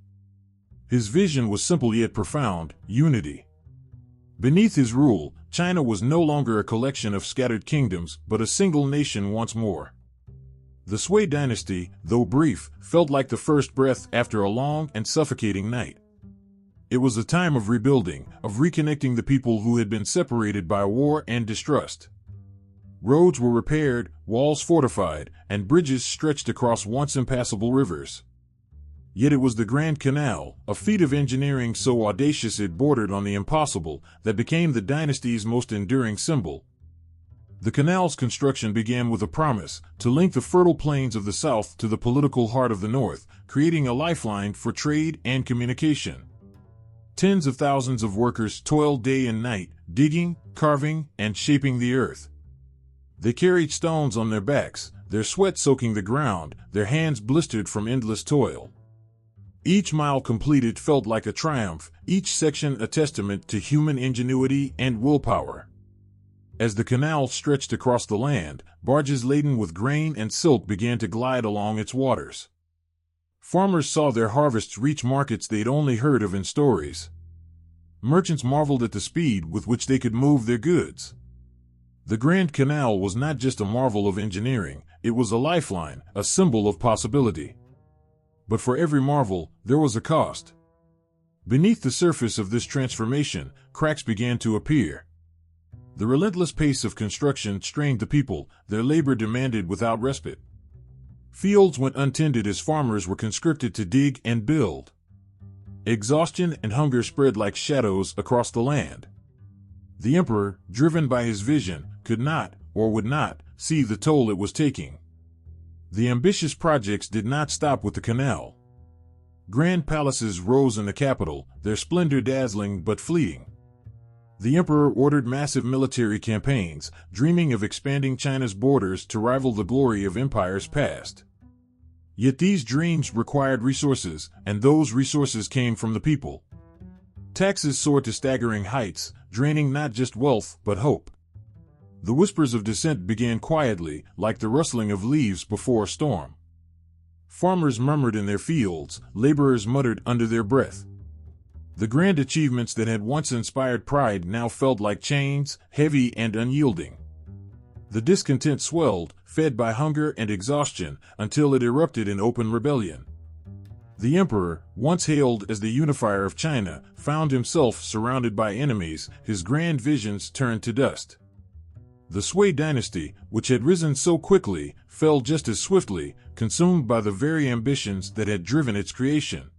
His vision was simple yet profound: unity. Beneath his rule, China was no longer a collection of scattered kingdoms, but a single nation once more. The Sui dynasty, though brief, felt like the first breath after a long and suffocating night. It was a time of rebuilding, of reconnecting the people who had been separated by war and distrust. Roads were repaired, walls fortified, and bridges stretched across once impassable rivers. Yet it was the Grand Canal, a feat of engineering so audacious it bordered on the impossible, that became the dynasty's most enduring symbol. The canal's construction began with a promise to link the fertile plains of the south to the political heart of the north, creating a lifeline for trade and communication. Tens of thousands of workers toiled day and night, digging, carving, and shaping the earth. They carried stones on their backs, their sweat soaking the ground, their hands blistered from endless toil. Each mile completed felt like a triumph, each section a testament to human ingenuity and willpower. As the canal stretched across the land, barges laden with grain and silk began to glide along its waters. Farmers saw their harvests reach markets they'd only heard of in stories. Merchants marveled at the speed with which they could move their goods. The Grand Canal was not just a marvel of engineering, it was a lifeline, a symbol of possibility. But for every marvel, there was a cost. Beneath the surface of this transformation, cracks began to appear. The relentless pace of construction strained the people, their labor demanded without respite. Fields went untended as farmers were conscripted to dig and build. Exhaustion and hunger spread like shadows across the land. The emperor, driven by his vision, could not, or would not, see the toll it was taking. The ambitious projects did not stop with the canal. Grand palaces rose in the capital, their splendor dazzling but fleeting. The emperor ordered massive military campaigns, dreaming of expanding China's borders to rival the glory of empires past. Yet these dreams required resources, and those resources came from the people. Taxes soared to staggering heights, draining not just wealth but hope. The whispers of dissent began quietly, like the rustling of leaves before a storm. Farmers murmured in their fields, laborers muttered under their breath. The grand achievements that had once inspired pride now felt like chains, heavy and unyielding. The discontent swelled, fed by hunger and exhaustion, until it erupted in open rebellion. The emperor, once hailed as the unifier of China, found himself surrounded by enemies, his grand visions turned to dust. The Sui dynasty, which had risen so quickly, fell just as swiftly, consumed by the very ambitions that had driven its creation.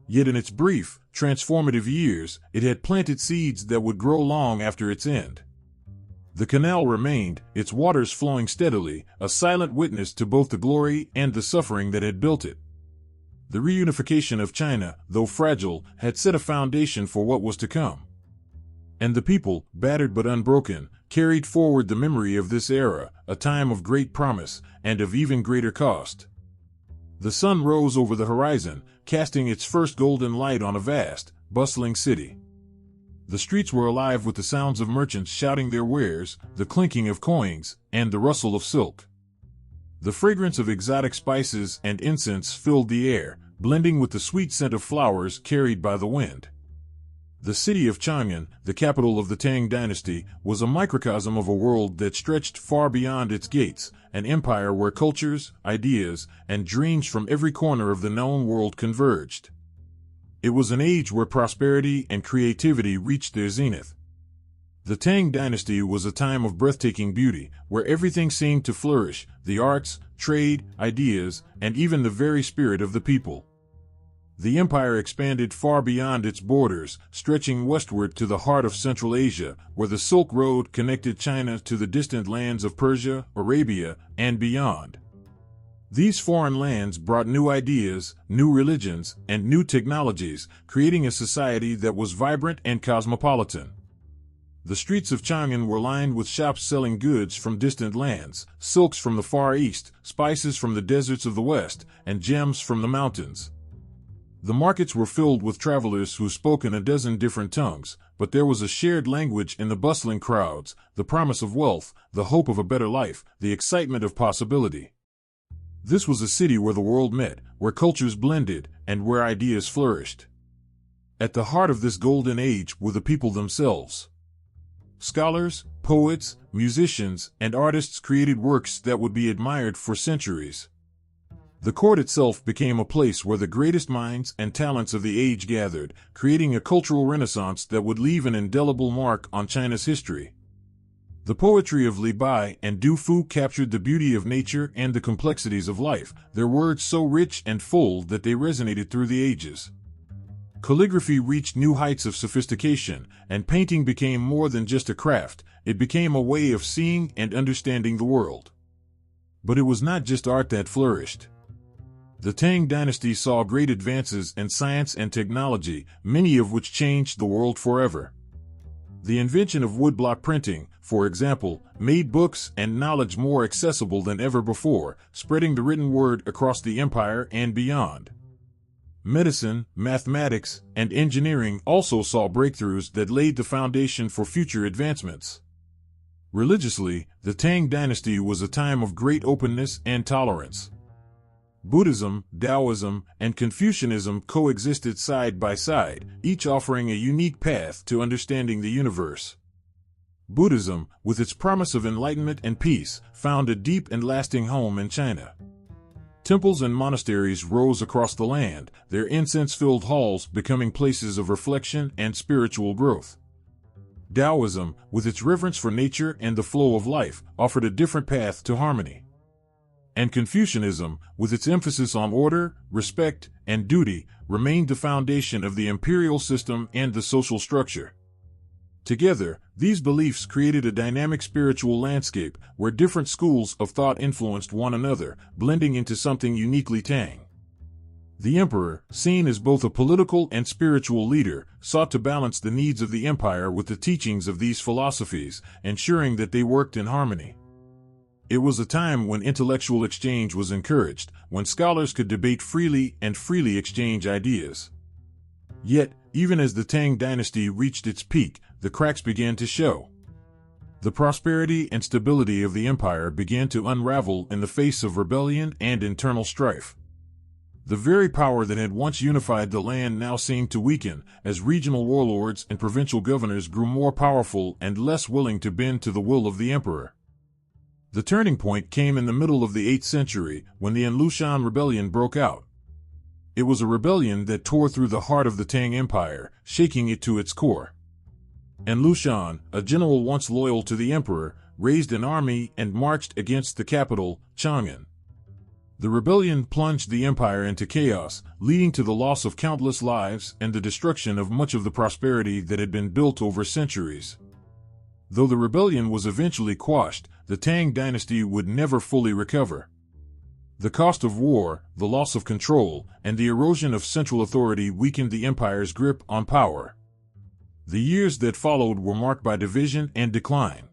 Yet in its brief, transformative years, it had planted seeds that would grow long after its end. The canal remained, its waters flowing steadily, a silent witness to both the glory and the suffering that had built it. The reunification of China, though fragile, had set a foundation for what was to come. And the people, battered but unbroken, carried forward the memory of this era, a time of great promise, and of even greater cost. The sun rose over the horizon, casting its first golden light on a vast, bustling city. The streets were alive with the sounds of merchants shouting their wares, the clinking of coins, and the rustle of silk. The fragrance of exotic spices and incense filled the air, blending with the sweet scent of flowers carried by the wind. The city of Chang'an, the capital of the Tang Dynasty, was a microcosm of a world that stretched far beyond its gates, an empire where cultures, ideas, and dreams from every corner of the known world converged. It was an age where prosperity and creativity reached their zenith. The Tang Dynasty was a time of breathtaking beauty, where everything seemed to flourish, the arts, trade, ideas, and even the very spirit of the people. The empire expanded far beyond its borders, stretching westward to the heart of Central Asia, where the Silk Road connected China to the distant lands of Persia, Arabia, and beyond. These foreign lands brought new ideas, new religions, and new technologies, creating a society that was vibrant and cosmopolitan. The streets of Chang'an were lined with shops selling goods from distant lands, silks from the Far East, spices from the deserts of the West, and gems from the mountains. The markets were filled with travelers who spoke in a dozen different tongues, but there was a shared language in the bustling crowds, the promise of wealth, the hope of a better life, the excitement of possibility. This was a city where the world met, where cultures blended, and where ideas flourished. At the heart of this golden age were the people themselves. Scholars, poets, musicians, and artists created works that would be admired for centuries. The court itself became a place where the greatest minds and talents of the age gathered, creating a cultural renaissance that would leave an indelible mark on China's history. The poetry of Li Bai and Du Fu captured the beauty of nature and the complexities of life, their words so rich and full that they resonated through the ages. Calligraphy reached new heights of sophistication, and painting became more than just a craft, it became a way of seeing and understanding the world. But it was not just art that flourished. The Tang Dynasty saw great advances in science and technology, many of which changed the world forever. The invention of woodblock printing, for example, made books and knowledge more accessible than ever before, spreading the written word across the empire and beyond. Medicine, mathematics, and engineering also saw breakthroughs that laid the foundation for future advancements. Religiously, the Tang Dynasty was a time of great openness and tolerance. Buddhism, Daoism, and Confucianism coexisted side by side, each offering a unique path to understanding the universe. Buddhism, with its promise of enlightenment and peace, found a deep and lasting home in China. Temples and monasteries rose across the land, their incense-filled halls becoming places of reflection and spiritual growth. Daoism, with its reverence for nature and the flow of life, offered a different path to harmony. And Confucianism, with its emphasis on order, respect, and duty, remained the foundation of the imperial system and the social structure. Together, these beliefs created a dynamic spiritual landscape where different schools of thought influenced one another, blending into something uniquely Tang. The emperor, seen as both a political and spiritual leader, sought to balance the needs of the empire with the teachings of these philosophies, ensuring that they worked in harmony. It was a time when intellectual exchange was encouraged, when scholars could debate freely and freely exchange ideas. Yet, even as the Tang dynasty reached its peak, the cracks began to show. The prosperity and stability of the empire began to unravel in the face of rebellion and internal strife. The very power that had once unified the land now seemed to weaken, as regional warlords and provincial governors grew more powerful and less willing to bend to the will of the emperor. The turning point came in the middle of the 8th century, when the Lushan rebellion broke out. It was a rebellion that tore through the heart of the Tang Empire, shaking it to its core. Lushan, a general once loyal to the emperor, raised an army and marched against the capital, Chang'an. The rebellion plunged the empire into chaos, leading to the loss of countless lives and the destruction of much of the prosperity that had been built over centuries. Though the rebellion was eventually quashed, the Tang dynasty would never fully recover. The cost of war, the loss of control, and the erosion of central authority weakened the empire's grip on power. The years that followed were marked by division and decline.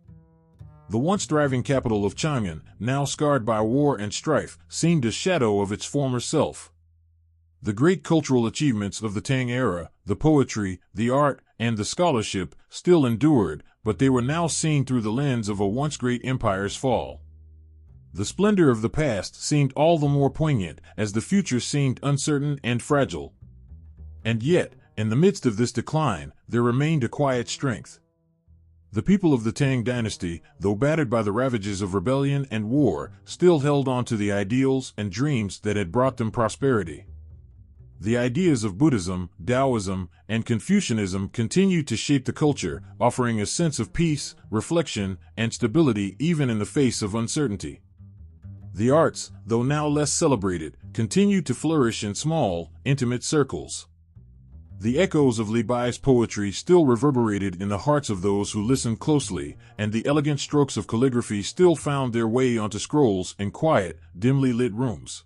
The once thriving capital of Chang'an, now scarred by war and strife, seemed a shadow of its former self. The great cultural achievements of the Tang era, the poetry, the art, and the scholarship, still endured, but they were now seen through the lens of a once great empire's fall. The splendor of the past seemed all the more poignant, as the future seemed uncertain and fragile. And yet, in the midst of this decline, there remained a quiet strength. The people of the Tang dynasty, though battered by the ravages of rebellion and war, still held on to the ideals and dreams that had brought them prosperity. The ideas of Buddhism, Daoism, and Confucianism continued to shape the culture, offering a sense of peace, reflection, and stability even in the face of uncertainty. The arts, though now less celebrated, continued to flourish in small, intimate circles. The echoes of Li Bai's poetry still reverberated in the hearts of those who listened closely, and the elegant strokes of calligraphy still found their way onto scrolls in quiet, dimly lit rooms.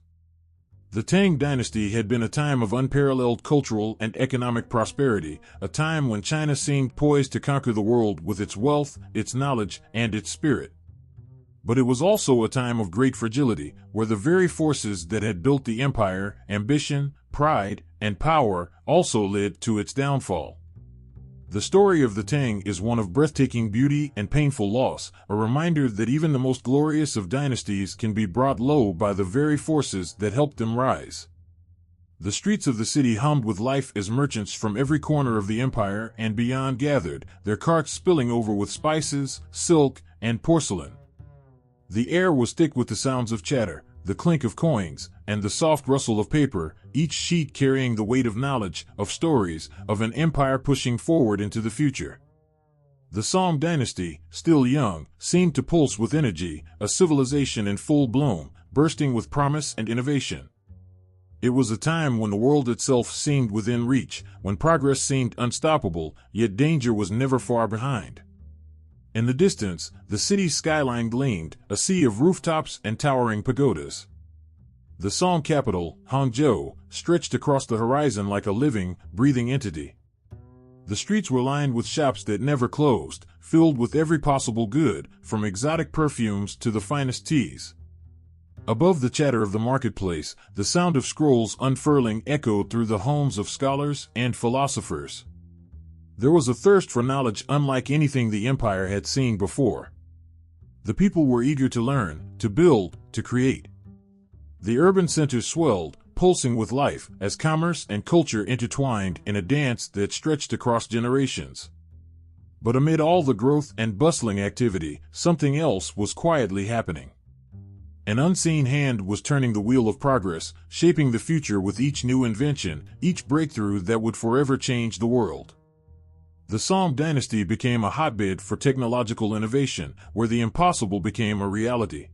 The Tang dynasty had been a time of unparalleled cultural and economic prosperity, a time when China seemed poised to conquer the world with its wealth, its knowledge, and its spirit. But it was also a time of great fragility, where the very forces that had built the empire, ambition, pride, and power, also led to its downfall. The story of the Tang is one of breathtaking beauty and painful loss, a reminder that even the most glorious of dynasties can be brought low by the very forces that helped them rise. The streets of the city hummed with life as merchants from every corner of the empire and beyond gathered, their carts spilling over with spices, silk, and porcelain. The air was thick with the sounds of chatter, the clink of coins, and the soft rustle of paper, each sheet carrying the weight of knowledge, of stories, of an empire pushing forward into the future. The Song dynasty, still young, seemed to pulse with energy, a civilization in full bloom, bursting with promise and innovation. It was a time when the world itself seemed within reach, when progress seemed unstoppable, yet danger was never far behind. In the distance, the city's skyline gleamed, a sea of rooftops and towering pagodas. The Song capital, Hangzhou, stretched across the horizon like a living, breathing entity. The streets were lined with shops that never closed, filled with every possible good, from exotic perfumes to the finest teas. Above the chatter of the marketplace, the sound of scrolls unfurling echoed through the homes of scholars and philosophers. There was a thirst for knowledge unlike anything the empire had seen before. The people were eager to learn, to build, to create. The urban centers swelled, pulsing with life, as commerce and culture intertwined in a dance that stretched across generations. But amid all the growth and bustling activity, something else was quietly happening. An unseen hand was turning the wheel of progress, shaping the future with each new invention, each breakthrough that would forever change the world. The Song dynasty became a hotbed for technological innovation, where the impossible became a reality.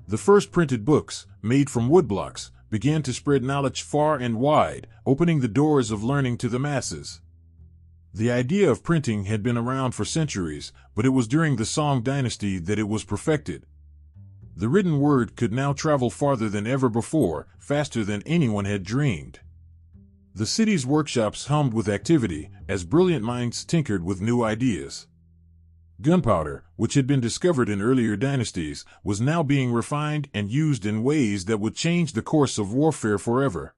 The first printed books, made from woodblocks, began to spread knowledge far and wide, opening the doors of learning to the masses. The idea of printing had been around for centuries, but it was during the Song dynasty that it was perfected. The written word could now travel farther than ever before, faster than anyone had dreamed. The city's workshops hummed with activity, as brilliant minds tinkered with new ideas. Gunpowder, which had been discovered in earlier dynasties, was now being refined and used in ways that would change the course of warfare forever.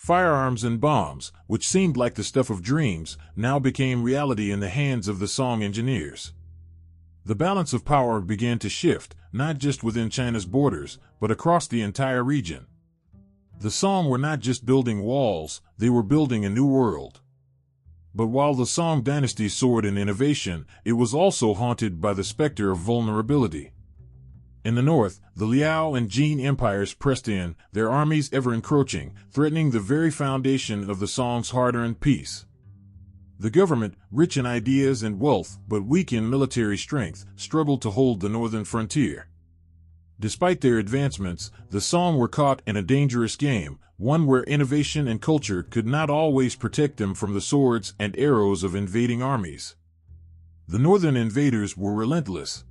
Firearms and bombs, which seemed like the stuff of dreams, now became reality in the hands of the Song engineers. The balance of power began to shift, not just within China's borders, but across the entire region. The Song were not just building walls, they were building a new world. But while the Song dynasty soared in innovation, it was also haunted by the specter of vulnerability. In the north, the Liao and Jin empires pressed in, their armies ever encroaching, threatening the very foundation of the Song's hard-earned peace. The government, rich in ideas and wealth but weak in military strength, struggled to hold the northern frontier. Despite their advancements, the Song were caught in a dangerous game, one where innovation and culture could not always protect them from the swords and arrows of invading armies. The northern invaders were relentless.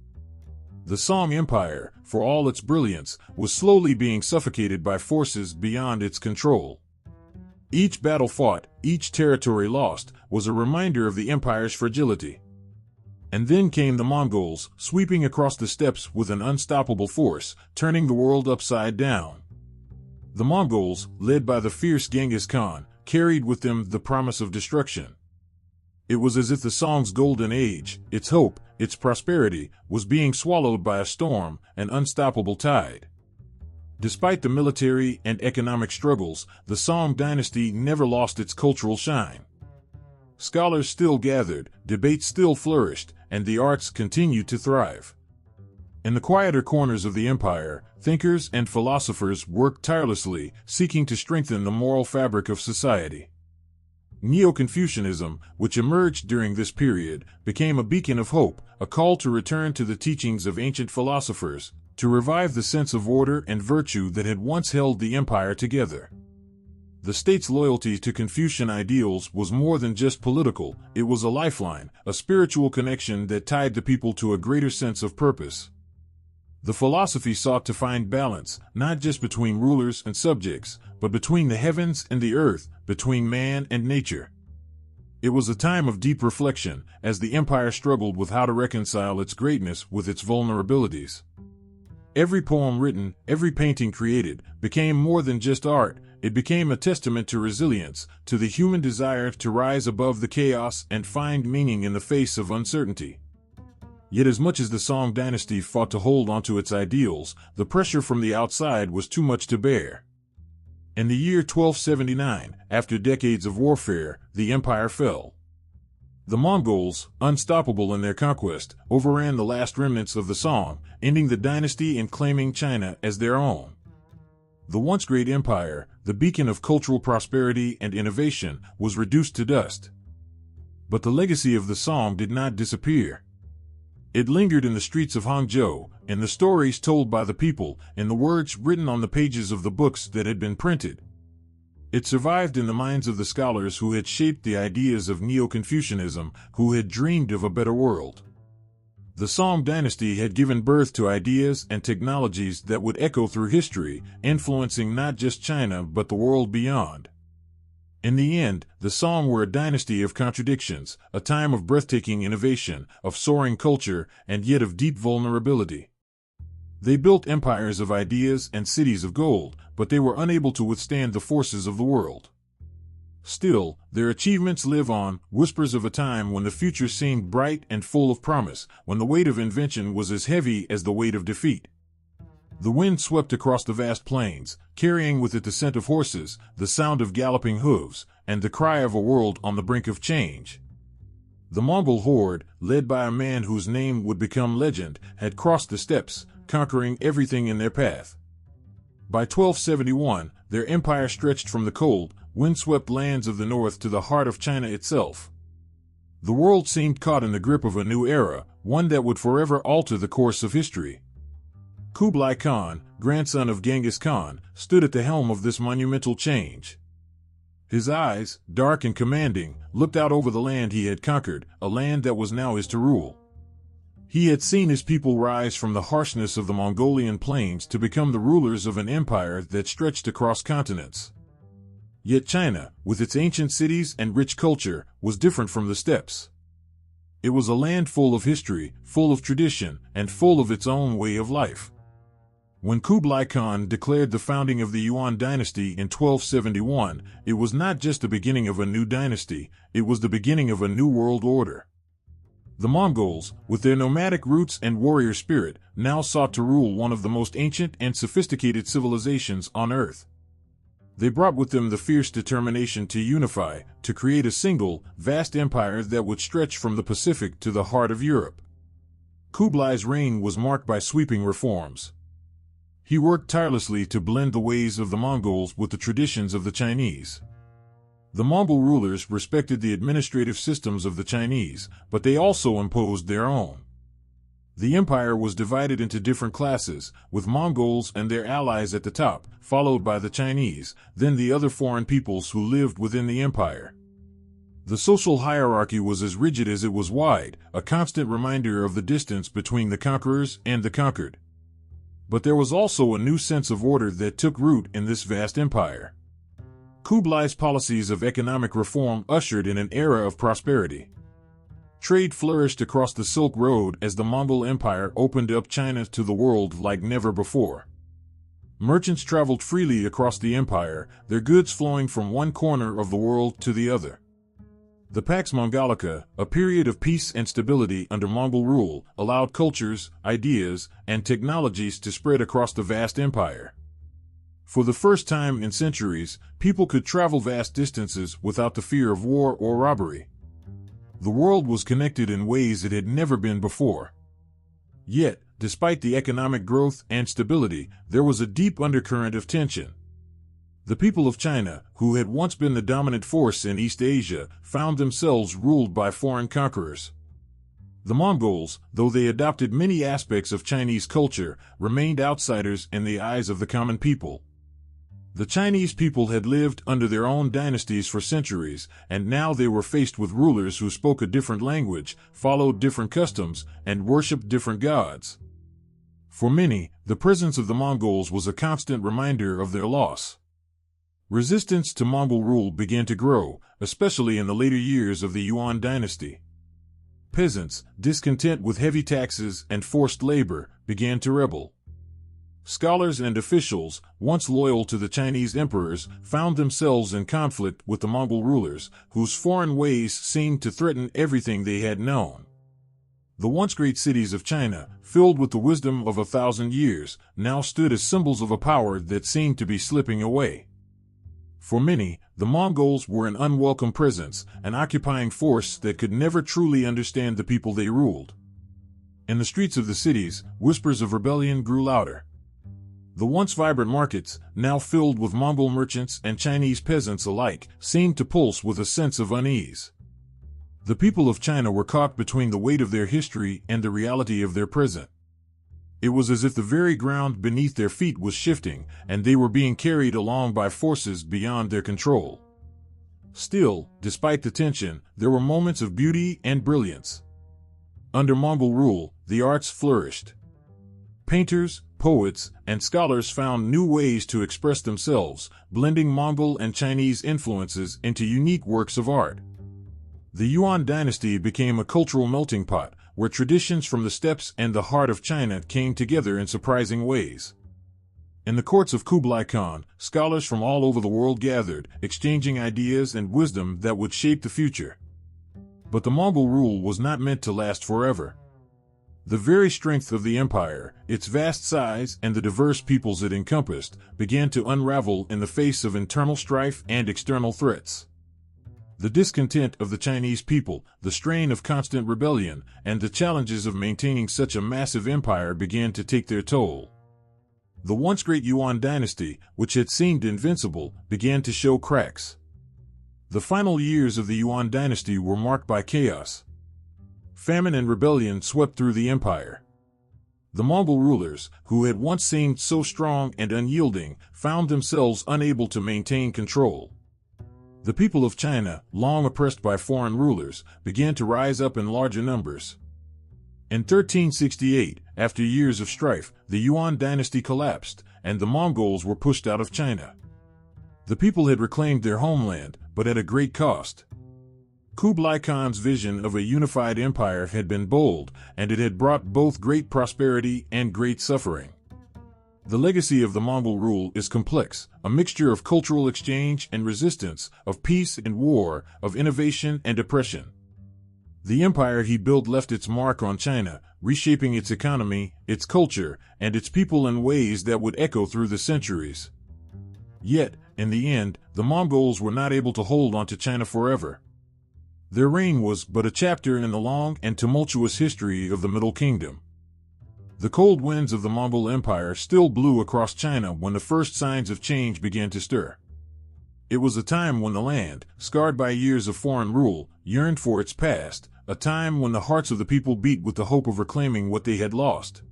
The Song Empire, for all its brilliance, was slowly being suffocated by forces beyond its control. Each battle fought, each territory lost, was a reminder of the empire's fragility. And then came the Mongols, sweeping across the steppes with an unstoppable force, turning the world upside down. The Mongols, led by the fierce Genghis Khan, carried with them the promise of destruction. It was as if the Song's golden age, its hope, its prosperity, was being swallowed by a storm, an unstoppable tide. Despite the military and economic struggles, the Song dynasty never lost its cultural shine. Scholars still gathered, debates still flourished, and the arts continued to thrive. In the quieter corners of the empire, thinkers and philosophers worked tirelessly, seeking to strengthen the moral fabric of society. Neo-Confucianism, which emerged during this period, became a beacon of hope, a call to return to the teachings of ancient philosophers, to revive the sense of order and virtue that had once held the empire together. The state's loyalty to Confucian ideals was more than just political, it was a lifeline, a spiritual connection that tied the people to a greater sense of purpose. The philosophy sought to find balance, not just between rulers and subjects, but between the heavens and the earth, between man and nature. It was a time of deep reflection, as the empire struggled with how to reconcile its greatness with its vulnerabilities. Every poem written, every painting created, became more than just art. It became a testament to resilience, to the human desire to rise above the chaos and find meaning in the face of uncertainty. Yet as much as the Song dynasty fought to hold onto its ideals, the pressure from the outside was too much to bear. In the year 1279, after decades of warfare, the empire fell. The Mongols, unstoppable in their conquest, overran the last remnants of the Song, ending the dynasty and claiming China as their own. The once great empire, the beacon of cultural prosperity and innovation, was reduced to dust. But the legacy of the Song did not disappear. It lingered in the streets of Hangzhou, in the stories told by the people, in the words written on the pages of the books that had been printed. It survived in the minds of the scholars who had shaped the ideas of Neo-Confucianism, who had dreamed of a better world. The Song dynasty had given birth to ideas and technologies that would echo through history, influencing not just China but the world beyond. In the end, the Song were a dynasty of contradictions, a time of breathtaking innovation, of soaring culture, and yet of deep vulnerability. They built empires of ideas and cities of gold, but they were unable to withstand the forces of the world. Still, their achievements live on, whispers of a time when the future seemed bright and full of promise, when the weight of invention was as heavy as the weight of defeat. The wind swept across the vast plains, carrying with it the scent of horses, the sound of galloping hooves, and the cry of a world on the brink of change. The Mongol horde, led by a man whose name would become legend, had crossed the steppes, conquering everything in their path. By 1271, their empire stretched from the cold, windswept lands of the north to the heart of China itself. The world seemed caught in the grip of a new era, one that would forever alter the course of history. Kublai Khan, grandson of Genghis Khan, stood at the helm of this monumental change. His eyes, dark and commanding, looked out over the land he had conquered, a land that was now his to rule. He had seen his people rise from the harshness of the Mongolian plains to become the rulers of an empire that stretched across continents. Yet China, with its ancient cities and rich culture, was different from the steppes. It was a land full of history, full of tradition, and full of its own way of life. When Kublai Khan declared the founding of the Yuan dynasty in 1271, it was not just the beginning of a new dynasty, it was the beginning of a new world order. The Mongols, with their nomadic roots and warrior spirit, now sought to rule one of the most ancient and sophisticated civilizations on Earth. They brought with them the fierce determination to unify, to create a single, vast empire that would stretch from the Pacific to the heart of Europe. Kublai's reign was marked by sweeping reforms. He worked tirelessly to blend the ways of the Mongols with the traditions of the Chinese. The Mongol rulers respected the administrative systems of the Chinese, but they also imposed their own. The empire was divided into different classes, with Mongols and their allies at the top, followed by the Chinese, then the other foreign peoples who lived within the empire. The social hierarchy was as rigid as it was wide, a constant reminder of the distance between the conquerors and the conquered. But there was also a new sense of order that took root in this vast empire. Kublai's policies of economic reform ushered in an era of prosperity. Trade flourished across the Silk Road as the Mongol Empire opened up China to the world like never before. Merchants traveled freely across the empire, their goods flowing from one corner of the world to the other. The Pax Mongolica, a period of peace and stability under Mongol rule, allowed cultures, ideas, and technologies to spread across the vast empire. For the first time in centuries, people could travel vast distances without the fear of war or robbery. The world was connected in ways it had never been before. Yet, despite the economic growth and stability, there was a deep undercurrent of tension. The people of China, who had once been the dominant force in East Asia, found themselves ruled by foreign conquerors. The Mongols, though they adopted many aspects of Chinese culture, remained outsiders in the eyes of the common people. The Chinese people had lived under their own dynasties for centuries, and now they were faced with rulers who spoke a different language, followed different customs, and worshipped different gods. For many, the presence of the Mongols was a constant reminder of their loss. Resistance to Mongol rule began to grow, especially in the later years of the Yuan dynasty. Peasants, discontent with heavy taxes and forced labor, began to rebel. Scholars and officials, once loyal to the Chinese emperors, found themselves in conflict with the Mongol rulers, whose foreign ways seemed to threaten everything they had known. The once great cities of China, filled with the wisdom of 1,000 years, now stood as symbols of a power that seemed to be slipping away. For many, the Mongols were an unwelcome presence, an occupying force that could never truly understand the people they ruled. In the streets of the cities, whispers of rebellion grew louder. The once vibrant markets, now filled with Mongol merchants and Chinese peasants alike, seemed to pulse with a sense of unease. The people of China were caught between the weight of their history and the reality of their present. It was as if the very ground beneath their feet was shifting, and they were being carried along by forces beyond their control. Still, despite the tension, there were moments of beauty and brilliance. Under Mongol rule, the arts flourished. Painters, poets, and scholars found new ways to express themselves, blending Mongol and Chinese influences into unique works of art. The Yuan dynasty became a cultural melting pot, where traditions from the steppes and the heart of China came together in surprising ways. In the courts of Kublai Khan, scholars from all over the world gathered, exchanging ideas and wisdom that would shape the future. But the Mongol rule was not meant to last forever. The very strength of the empire, its vast size, and the diverse peoples it encompassed, began to unravel in the face of internal strife and external threats. The discontent of the Chinese people, the strain of constant rebellion, and the challenges of maintaining such a massive empire began to take their toll. The once great Yuan dynasty, which had seemed invincible, began to show cracks. The final years of the Yuan dynasty were marked by chaos. Famine and rebellion swept through the empire. The Mongol rulers, who had once seemed so strong and unyielding, found themselves unable to maintain control. The people of China, long oppressed by foreign rulers, began to rise up in larger numbers. In 1368, after years of strife, the Yuan dynasty collapsed, and the Mongols were pushed out of China. The people had reclaimed their homeland, but at a great cost. Kublai Khan's vision of a unified empire had been bold, and it had brought both great prosperity and great suffering. The legacy of the Mongol rule is complex, a mixture of cultural exchange and resistance, of peace and war, of innovation and oppression. The empire he built left its mark on China, reshaping its economy, its culture, and its people in ways that would echo through the centuries. Yet, in the end, the Mongols were not able to hold on to China forever. Their reign was but a chapter in the long and tumultuous history of the Middle Kingdom. The cold winds of the Mongol Empire still blew across China when the first signs of change began to stir. It was a time when the land, scarred by years of foreign rule, yearned for its past, a time when the hearts of the people beat with the hope of reclaiming what they had lost.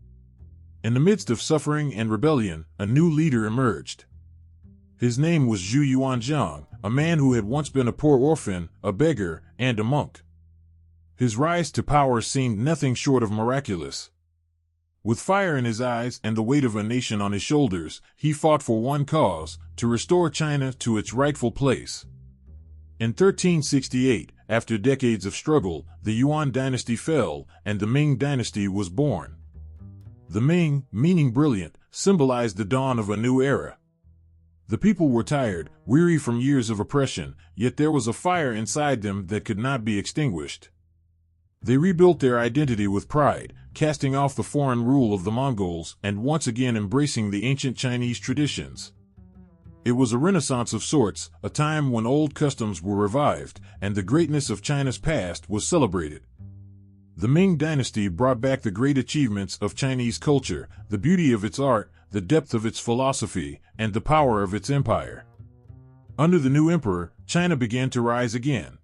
In the midst of suffering and rebellion, a new leader emerged. His name was Zhou Yuanzhang, a man who had once been a poor orphan, a beggar, and a monk. His rise to power seemed nothing short of miraculous. With fire in his eyes and the weight of a nation on his shoulders, he fought for one cause, to restore China to its rightful place. In 1368, after decades of struggle, the Yuan dynasty fell, and the Ming dynasty was born. The Ming, meaning brilliant, symbolized the dawn of a new era. The people were tired, weary from years of oppression, yet there was a fire inside them that could not be extinguished. They rebuilt their identity with pride, casting off the foreign rule of the Mongols and once again embracing the ancient Chinese traditions. It was a renaissance of sorts, a time when old customs were revived, and the greatness of China's past was celebrated. The Ming dynasty brought back the great achievements of Chinese culture, the beauty of its art, the depth of its philosophy, and the power of its empire. Under the new emperor, China began to rise again.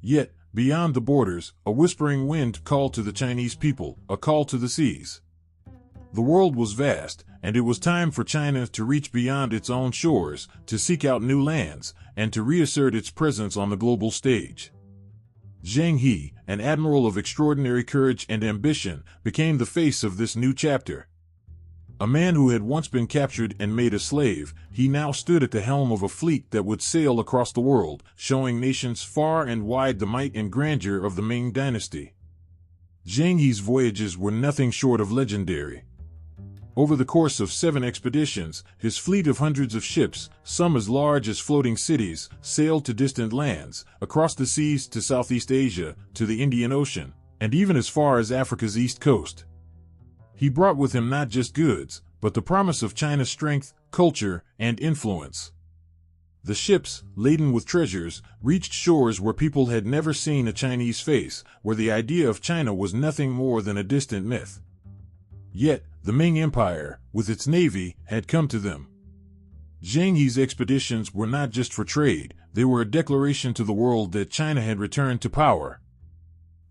Yet, beyond the borders, a whispering wind called to the Chinese people, a call to the seas. The world was vast, and it was time for China to reach beyond its own shores, to seek out new lands, and to reassert its presence on the global stage. Zhang He, an admiral of extraordinary courage and ambition, became the face of this new chapter. A man who had once been captured and made a slave, he now stood at the helm of a fleet that would sail across the world, showing nations far and wide the might and grandeur of the Ming dynasty. Zhang He's voyages were nothing short of legendary. Over the course of 7 expeditions, his fleet of hundreds of ships, some as large as floating cities, sailed to distant lands, across the seas to Southeast Asia, to the Indian Ocean, and even as far as Africa's east coast. He brought with him not just goods, but the promise of China's strength, culture, and influence. The ships, laden with treasures, reached shores where people had never seen a Chinese face, where the idea of China was nothing more than a distant myth. Yet, the Ming Empire, with its navy, had come to them. Zhang He's expeditions were not just for trade, they were a declaration to the world that China had returned to power.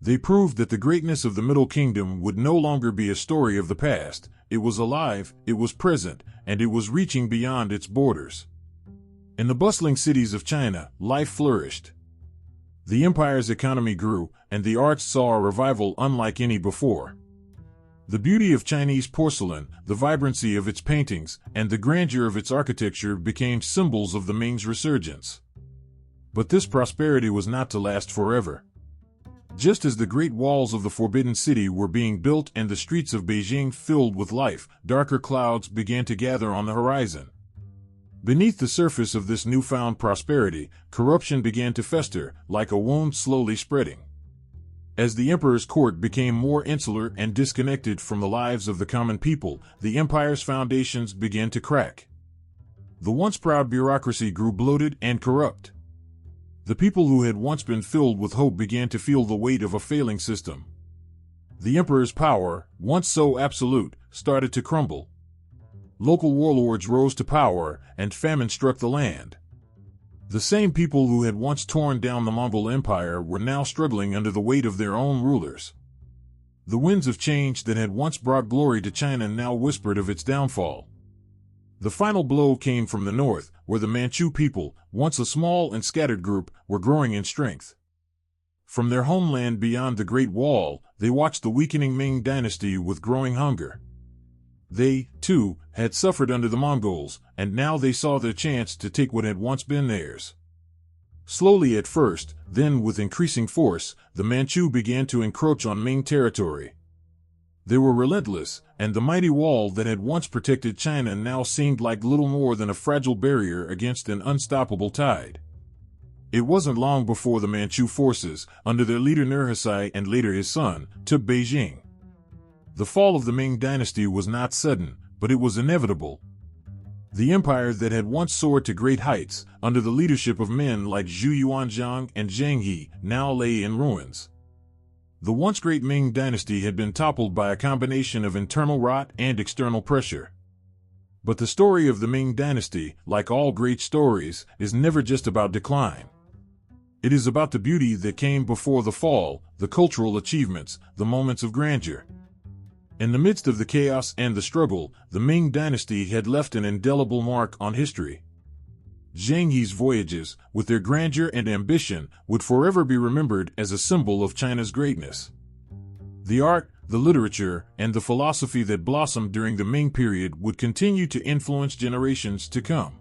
They proved that the greatness of the Middle Kingdom would no longer be a story of the past. It was alive, it was present, and it was reaching beyond its borders. In the bustling cities of China, life flourished. The empire's economy grew, and the arts saw a revival unlike any before. The beauty of Chinese porcelain, the vibrancy of its paintings, and the grandeur of its architecture became symbols of the Ming's resurgence. But this prosperity was not to last forever. Just as the great walls of the Forbidden City were being built and the streets of Beijing filled with life, darker clouds began to gather on the horizon. Beneath the surface of this newfound prosperity, corruption began to fester, like a wound slowly spreading. As the emperor's court became more insular and disconnected from the lives of the common people, the empire's foundations began to crack. The once proud bureaucracy grew bloated and corrupt. The people who had once been filled with hope began to feel the weight of a failing system. The emperor's power, once so absolute, started to crumble. Local warlords rose to power, and famine struck the land. The same people who had once torn down the Mongol Empire were now struggling under the weight of their own rulers. The winds of change that had once brought glory to China now whispered of its downfall. The final blow came from the north, where the Manchu people, once a small and scattered group, were growing in strength. From their homeland beyond the Great Wall, they watched the weakening Ming dynasty with growing hunger. They, too, had suffered under the Mongols, and now they saw their chance to take what had once been theirs. Slowly at first, then with increasing force, the Manchu began to encroach on Ming territory. They were relentless, and the mighty wall that had once protected China now seemed like little more than a fragile barrier against an unstoppable tide. It wasn't long before the Manchu forces, under their leader Nurhaci and later his son, took Beijing. The fall of the Ming dynasty was not sudden, but it was inevitable. The empire that had once soared to great heights, under the leadership of men like Zhou Yuanzhang and Zhang He, now lay in ruins. The once great Ming dynasty had been toppled by a combination of internal rot and external pressure. But the story of the Ming dynasty, like all great stories, is never just about decline. It is about the beauty that came before the fall, the cultural achievements, the moments of grandeur. In the midst of the chaos and the struggle, the Ming dynasty had left an indelible mark on history. Zhang He's voyages, with their grandeur and ambition, would forever be remembered as a symbol of China's greatness. The art, the literature, and the philosophy that blossomed during the Ming period would continue to influence generations to come.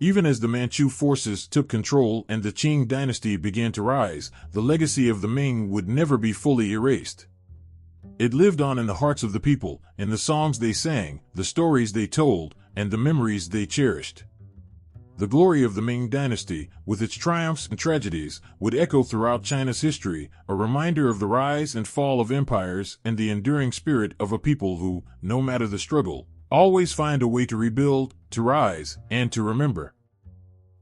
Even as the Manchu forces took control and the Qin dynasty began to rise, the legacy of the Ming would never be fully erased. It lived on in the hearts of the people, in the songs they sang, the stories they told, and the memories they cherished. The glory of the Ming dynasty, with its triumphs and tragedies, would echo throughout China's history, a reminder of the rise and fall of empires and the enduring spirit of a people who, no matter the struggle, always find a way to rebuild, to rise, and to remember.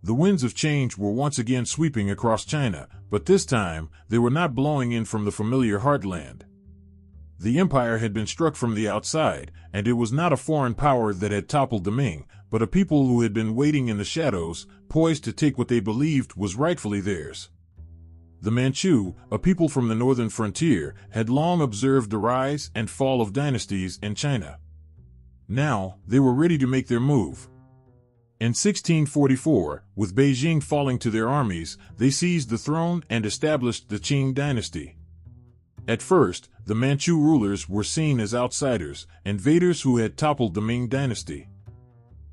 The winds of change were once again sweeping across China, but this time, they were not blowing in from the familiar heartland. The empire had been struck from the outside, and it was not a foreign power that had toppled the Ming, but a people who had been waiting in the shadows, poised to take what they believed was rightfully theirs. The Manchu, a people from the northern frontier, had long observed the rise and fall of dynasties in China. Now, they were ready to make their move. In 1644, with Beijing falling to their armies, they seized the throne and established the Qin dynasty. At first, the Manchu rulers were seen as outsiders, invaders who had toppled the Ming dynasty.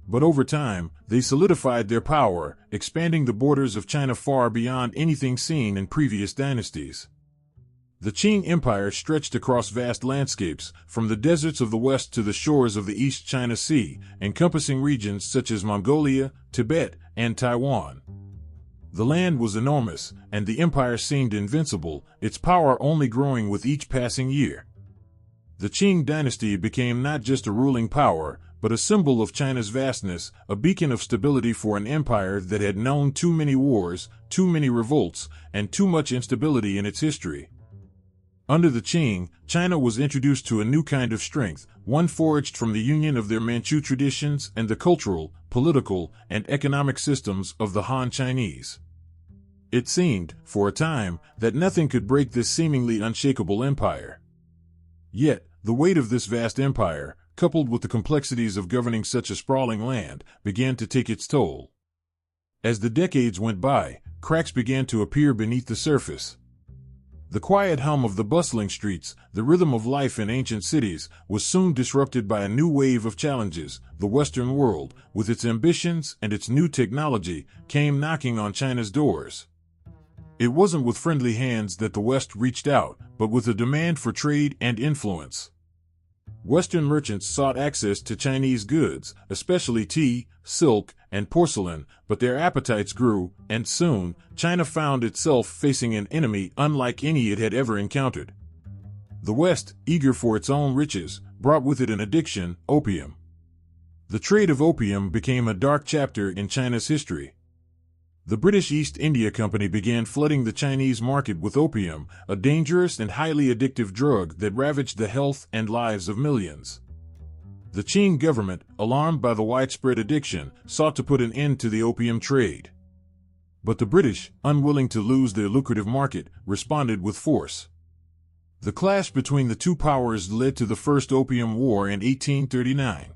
But over time, they solidified their power, expanding the borders of China far beyond anything seen in previous dynasties. The Qin Empire stretched across vast landscapes, from the deserts of the west to the shores of the East China Sea, encompassing regions such as Mongolia, Tibet, and Taiwan. The land was enormous, and the empire seemed invincible, its power only growing with each passing year. The Qin dynasty became not just a ruling power, but a symbol of China's vastness, a beacon of stability for an empire that had known too many wars, too many revolts, and too much instability in its history. Under the Qing, China was introduced to a new kind of strength, one forged from the union of their Manchu traditions and the cultural, political, and economic systems of the Han Chinese. It seemed, for a time, that nothing could break this seemingly unshakable empire. Yet, the weight of this vast empire, coupled with the complexities of governing such a sprawling land, began to take its toll. As the decades went by, cracks began to appear beneath the surface. The quiet hum of the bustling streets, the rhythm of life in ancient cities, was soon disrupted by a new wave of challenges. The Western world, with its ambitions and its new technology, came knocking on China's doors. It wasn't with friendly hands that the West reached out, but with a demand for trade and influence. Western merchants sought access to Chinese goods, especially tea, silk, and porcelain, but their appetites grew, and soon, China found itself facing an enemy unlike any it had ever encountered. The West, eager for its own riches, brought with it an addiction, opium. The trade of opium became a dark chapter in China's history. The British East India Company began flooding the Chinese market with opium, a dangerous and highly addictive drug that ravaged the health and lives of millions. The Qing government, alarmed by the widespread addiction, sought to put an end to the opium trade. But the British, unwilling to lose their lucrative market, responded with force. The clash between the two powers led to the First Opium War in 1839.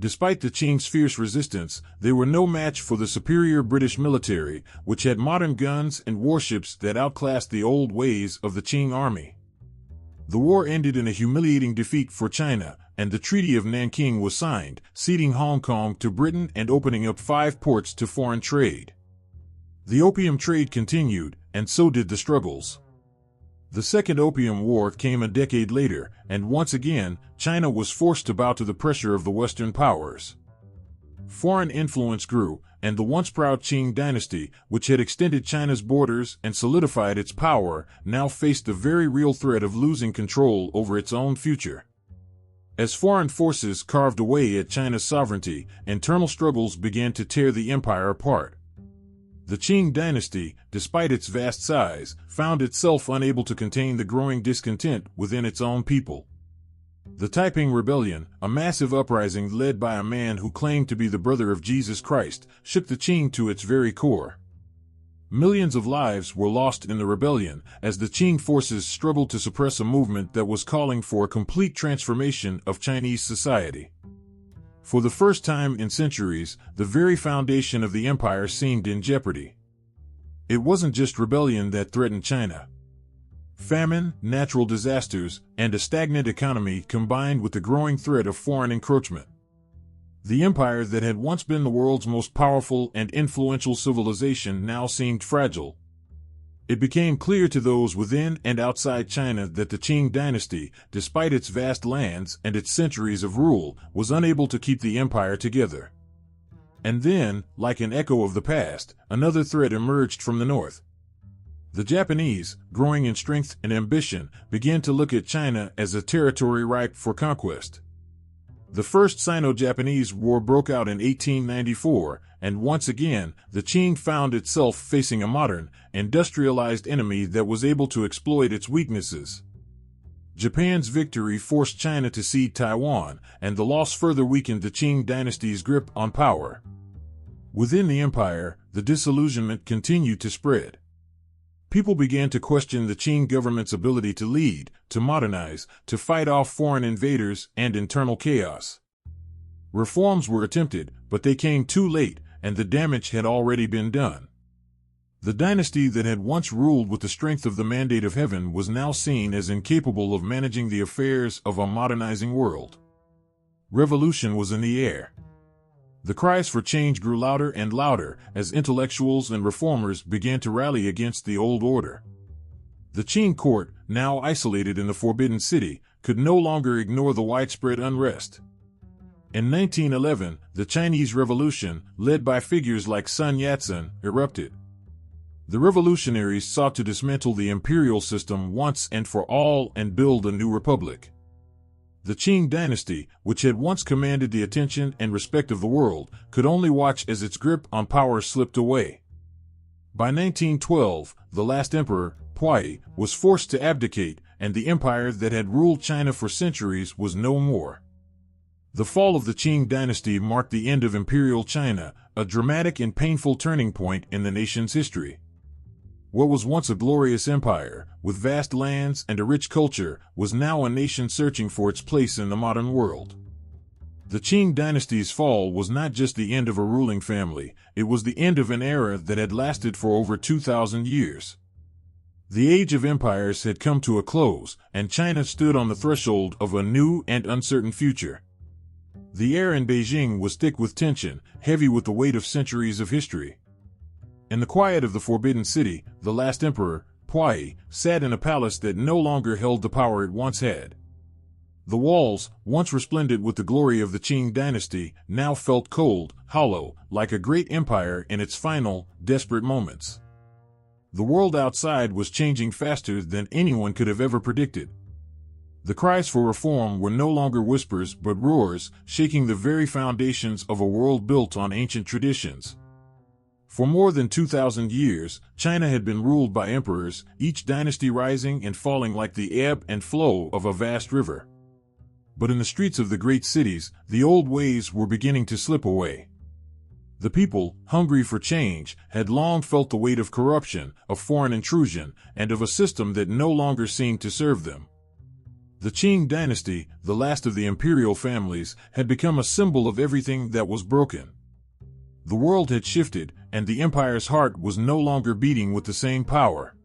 Despite the Qing's fierce resistance, they were no match for the superior British military, which had modern guns and warships that outclassed the old ways of the Qing army. The war ended in a humiliating defeat for China, and the Treaty of Nanking was signed, ceding Hong Kong to Britain and opening up 5 ports to foreign trade. The opium trade continued, and so did the struggles. The Second Opium War came a decade later, and once again, China was forced to bow to the pressure of the Western powers. Foreign influence grew, and the once proud Qin Dynasty, which had extended China's borders and solidified its power, now faced the very real threat of losing control over its own future. As foreign forces carved away at China's sovereignty, internal struggles began to tear the empire apart. The Qin Dynasty, despite its vast size, found itself unable to contain the growing discontent within its own people. The Taiping Rebellion, a massive uprising led by a man who claimed to be the brother of Jesus Christ, shook the Qing to its very core. Millions of lives were lost in the rebellion as the Qing forces struggled to suppress a movement that was calling for a complete transformation of Chinese society. For the first time in centuries, the very foundation of the empire seemed in jeopardy. It wasn't just rebellion that threatened China. Famine, natural disasters, and a stagnant economy combined with the growing threat of foreign encroachment. The empire that had once been the world's most powerful and influential civilization now seemed fragile. It became clear to those within and outside China that the Qing dynasty, despite its vast lands and its centuries of rule, was unable to keep the empire together. And then, like an echo of the past, another threat emerged from the north. The Japanese, growing in strength and ambition, began to look at China as a territory ripe for conquest. The First Sino-Japanese War broke out in 1894, and once again, the Qing found itself facing a modern, industrialized enemy that was able to exploit its weaknesses. Japan's victory forced China to cede Taiwan, and the loss further weakened the Qing dynasty's grip on power. Within the empire, the disillusionment continued to spread. People began to question the Qing government's ability to lead, to modernize, to fight off foreign invaders and internal chaos. Reforms were attempted, but they came too late, and the damage had already been done. The dynasty that had once ruled with the strength of the mandate of heaven was now seen as incapable of managing the affairs of a modernizing world. Revolution was in the air. The cries for change grew louder and louder as intellectuals and reformers began to rally against the old order. The Qing court, now isolated in the Forbidden City, could no longer ignore the widespread unrest. In 1911, the Chinese Revolution, led by figures like Sun Yat-sen, erupted. The revolutionaries sought to dismantle the imperial system once and for all and build a new republic. The Qing dynasty, which had once commanded the attention and respect of the world, could only watch as its grip on power slipped away. By 1912, the last emperor, Puyi, was forced to abdicate, and the empire that had ruled China for centuries was no more. The fall of the Qing dynasty marked the end of imperial China, a dramatic and painful turning point in the nation's history. What was once a glorious empire, with vast lands and a rich culture, was now a nation searching for its place in the modern world. The Qing dynasty's fall was not just the end of a ruling family, it was the end of an era that had lasted for over 2,000 years. The age of empires had come to a close, and China stood on the threshold of a new and uncertain future. The air in Beijing was thick with tension, heavy with the weight of centuries of history. In the quiet of the Forbidden City, the last emperor, Puyi, sat in a palace that no longer held the power it once had. The walls, once resplendent with the glory of the Qing dynasty, now felt cold, hollow, like a great empire in its final, desperate moments. The world outside was changing faster than anyone could have ever predicted. The cries for reform were no longer whispers but roars, shaking the very foundations of a world built on ancient traditions. For more than 2,000 years, China had been ruled by emperors, each dynasty rising and falling like the ebb and flow of a vast river. But in the streets of the great cities, the old ways were beginning to slip away. The people, hungry for change, had long felt the weight of corruption, of foreign intrusion, and of a system that no longer seemed to serve them. The Qin Dynasty, the last of the imperial families, had become a symbol of everything that was broken. The world had shifted, and the empire's heart was no longer beating with the same power.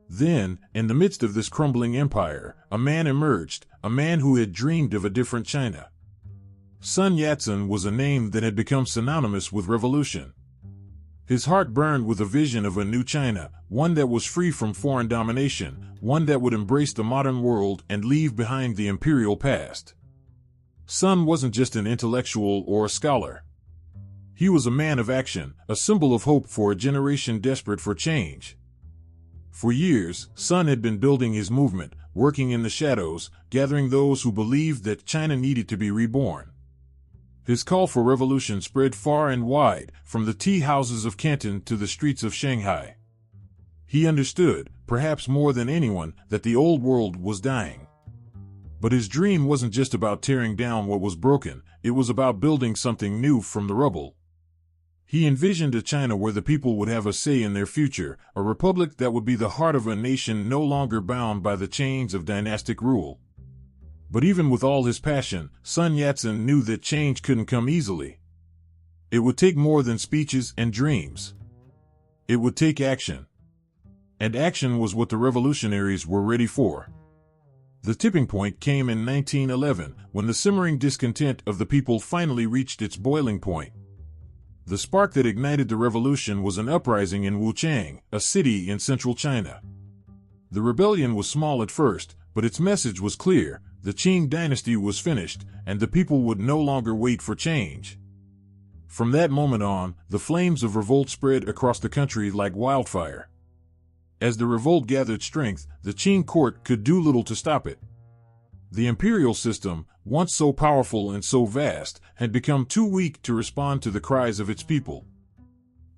Then, in the midst of this crumbling empire, a man emerged, a man who had dreamed of a different China. Sun Yat-sen was a name that had become synonymous with revolution. His heart burned with a vision of a new China, one that was free from foreign domination, one that would embrace the modern world and leave behind the imperial past. Sun wasn't just an intellectual or a scholar. He was a man of action, a symbol of hope for a generation desperate for change. For years, Sun had been building his movement, working in the shadows, gathering those who believed that China needed to be reborn. His call for revolution spread far and wide, from the tea houses of Canton to the streets of Shanghai. He understood, perhaps more than anyone, that the old world was dying. But his dream wasn't just about tearing down what was broken, it was about building something new from the rubble. He envisioned a China where the people would have a say in their future, a republic that would be the heart of a nation no longer bound by the chains of dynastic rule. But even with all his passion, Sun Yat-sen knew that change couldn't come easily. It would take more than speeches and dreams. It would take action. And action was what the revolutionaries were ready for. The tipping point came in 1911, when the simmering discontent of the people finally reached its boiling point. The spark that ignited the revolution was an uprising in Wuchang, a city in central China. The rebellion was small at first, but its message was clear: the Qin Dynasty was finished, and the people would no longer wait for change. From that moment on, the flames of revolt spread across the country like wildfire. As the revolt gathered strength, the Qin court could do little to stop it. The imperial system, once so powerful and so vast, had become too weak to respond to the cries of its people.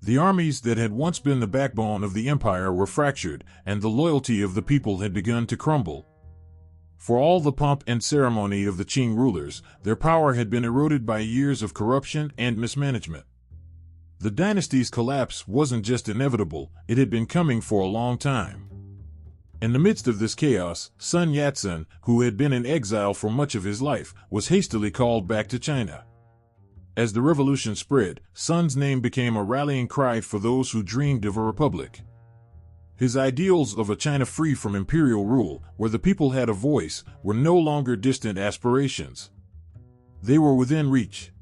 The armies that had once been the backbone of the empire were fractured, and the loyalty of the people had begun to crumble. For all the pomp and ceremony of the Qing rulers, their power had been eroded by years of corruption and mismanagement. The dynasty's collapse wasn't just inevitable, it had been coming for a long time. In the midst of this chaos, Sun Yat-sen, who had been in exile for much of his life, was hastily called back to China. As the revolution spread, Sun's name became a rallying cry for those who dreamed of a republic. His ideals of a China free from imperial rule, where the people had a voice, were no longer distant aspirations. They were within reach.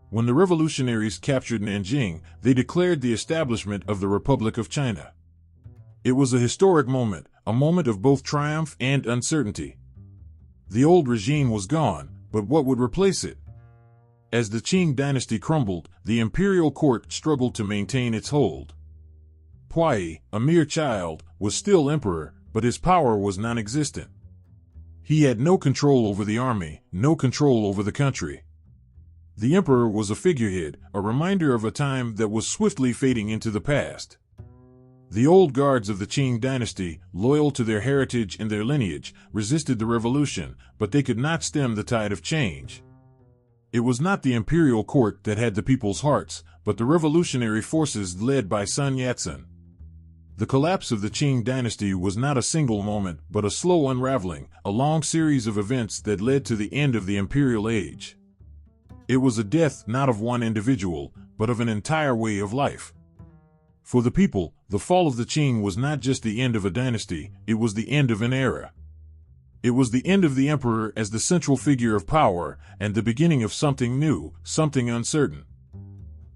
When the revolutionaries captured Nanjing, they declared the establishment of the Republic of China. It was a historic moment, a moment of both triumph and uncertainty. The old regime was gone, but what would replace it? As the Qing dynasty crumbled, the imperial court struggled to maintain its hold. Puyi, a mere child, was still emperor, but his power was non-existent. He had no control over the army, no control over the country. The emperor was a figurehead, a reminder of a time that was swiftly fading into the past. The old guards of the Qing dynasty, loyal to their heritage and their lineage, resisted the revolution, but they could not stem the tide of change. It was not the imperial court that had the people's hearts, but the revolutionary forces led by Sun Yat-sen. The collapse of the Qing dynasty was not a single moment, but a slow unraveling, a long series of events that led to the end of the imperial age. It was a death not of one individual, but of an entire way of life. For the people, the fall of the Qing was not just the end of a dynasty, it was the end of an era. It was the end of the emperor as the central figure of power, and the beginning of something new, something uncertain.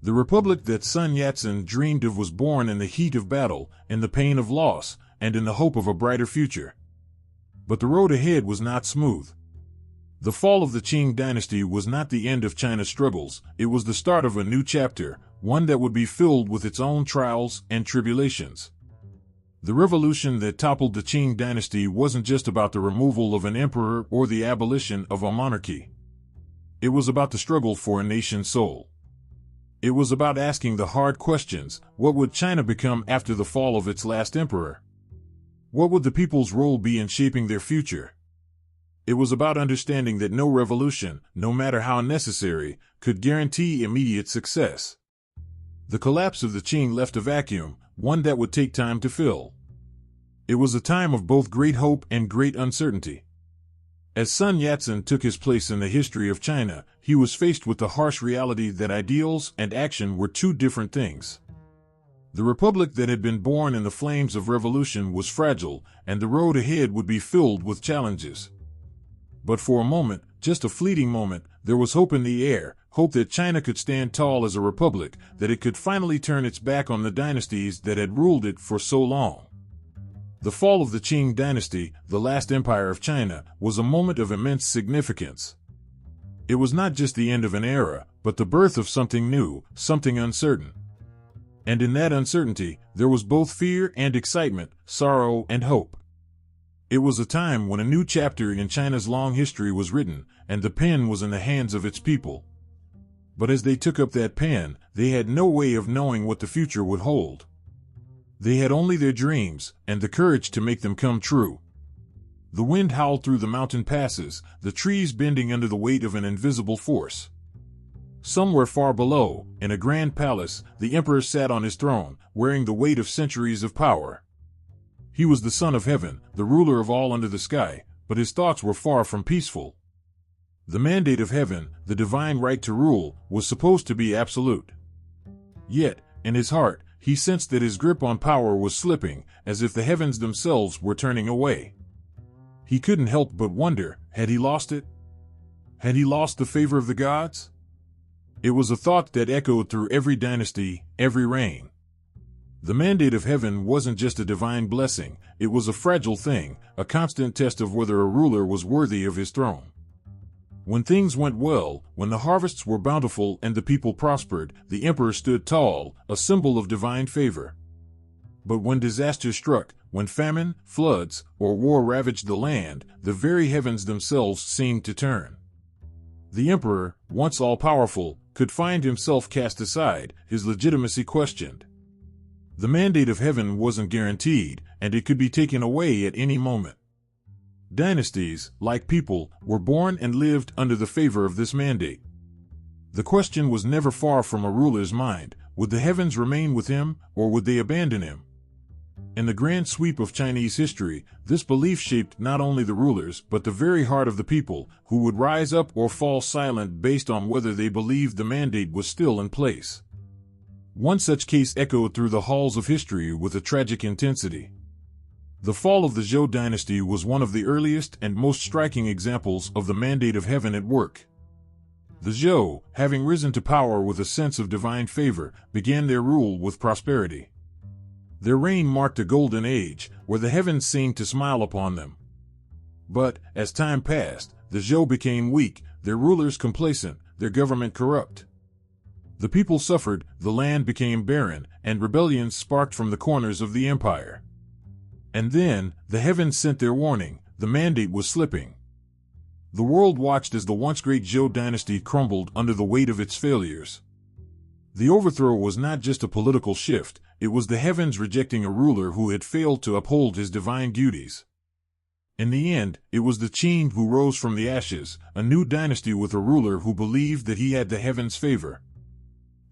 The republic that Sun Yat-sen dreamed of was born in the heat of battle, in the pain of loss, and in the hope of a brighter future. But the road ahead was not smooth. The fall of the Qing dynasty was not the end of China's struggles, it was the start of a new chapter, one that would be filled with its own trials and tribulations. The revolution that toppled the Qing dynasty wasn't just about the removal of an emperor or the abolition of a monarchy. It was about the struggle for a nation's soul. It was about asking the hard questions: what would China become after the fall of its last emperor? What would the people's role be in shaping their future? It was about understanding that no revolution, no matter how necessary, could guarantee immediate success. The collapse of the Qing left a vacuum, one that would take time to fill. It was a time of both great hope and great uncertainty. As Sun Yat-sen took his place in the history of China, he was faced with the harsh reality that ideals and action were two different things. The republic that had been born in the flames of revolution was fragile, and the road ahead would be filled with challenges. But for a moment, just a fleeting moment, there was hope in the air, hope that China could stand tall as a republic, that it could finally turn its back on the dynasties that had ruled it for so long. The fall of the Qin Dynasty, the last empire of China, was a moment of immense significance. It was not just the end of an era, but the birth of something new, something uncertain. And in that uncertainty, there was both fear and excitement, sorrow and hope. It was a time when a new chapter in China's long history was written, and the pen was in the hands of its people. But as they took up that pen, they had no way of knowing what the future would hold. They had only their dreams, and the courage to make them come true. The wind howled through the mountain passes, the trees bending under the weight of an invisible force. Somewhere far below, in a grand palace, the emperor sat on his throne, wearing the weight of centuries of power. He was the son of heaven, the ruler of all under the sky, but his thoughts were far from peaceful. The mandate of heaven, the divine right to rule, was supposed to be absolute. Yet, in his heart, he sensed that his grip on power was slipping, as if the heavens themselves were turning away. He couldn't help but wonder, had he lost it? Had he lost the favor of the gods? It was a thought that echoed through every dynasty, every reign. The mandate of heaven wasn't just a divine blessing, it was a fragile thing, a constant test of whether a ruler was worthy of his throne. When things went well, when the harvests were bountiful and the people prospered, the emperor stood tall, a symbol of divine favor. But when disaster struck, when famine, floods, or war ravaged the land, the very heavens themselves seemed to turn. The emperor, once all-powerful, could find himself cast aside, his legitimacy questioned. The mandate of heaven wasn't guaranteed, and it could be taken away at any moment. Dynasties, like people, were born and lived under the favor of this mandate. The question was never far from a ruler's mind: would the heavens remain with him, or would they abandon him? In the grand sweep of Chinese history, this belief shaped not only the rulers but the very heart of the people, who would rise up or fall silent based on whether they believed the mandate was still in place. One such case echoed through the halls of history with a tragic intensity. The fall of the Zhou dynasty was one of the earliest and most striking examples of the mandate of heaven at work. The Zhou, having risen to power with a sense of divine favor, began their rule with prosperity. Their reign marked a golden age, where the heavens seemed to smile upon them. But, as time passed, the Zhou became weak, their rulers complacent, their government corrupt. The people suffered, the land became barren, and rebellions sparked from the corners of the empire. And then, the heavens sent their warning: the mandate was slipping. The world watched as the once great Zhou dynasty crumbled under the weight of its failures. The overthrow was not just a political shift, it was the heavens rejecting a ruler who had failed to uphold his divine duties. In the end, it was the Qin who rose from the ashes, a new dynasty with a ruler who believed that he had the heavens' favor.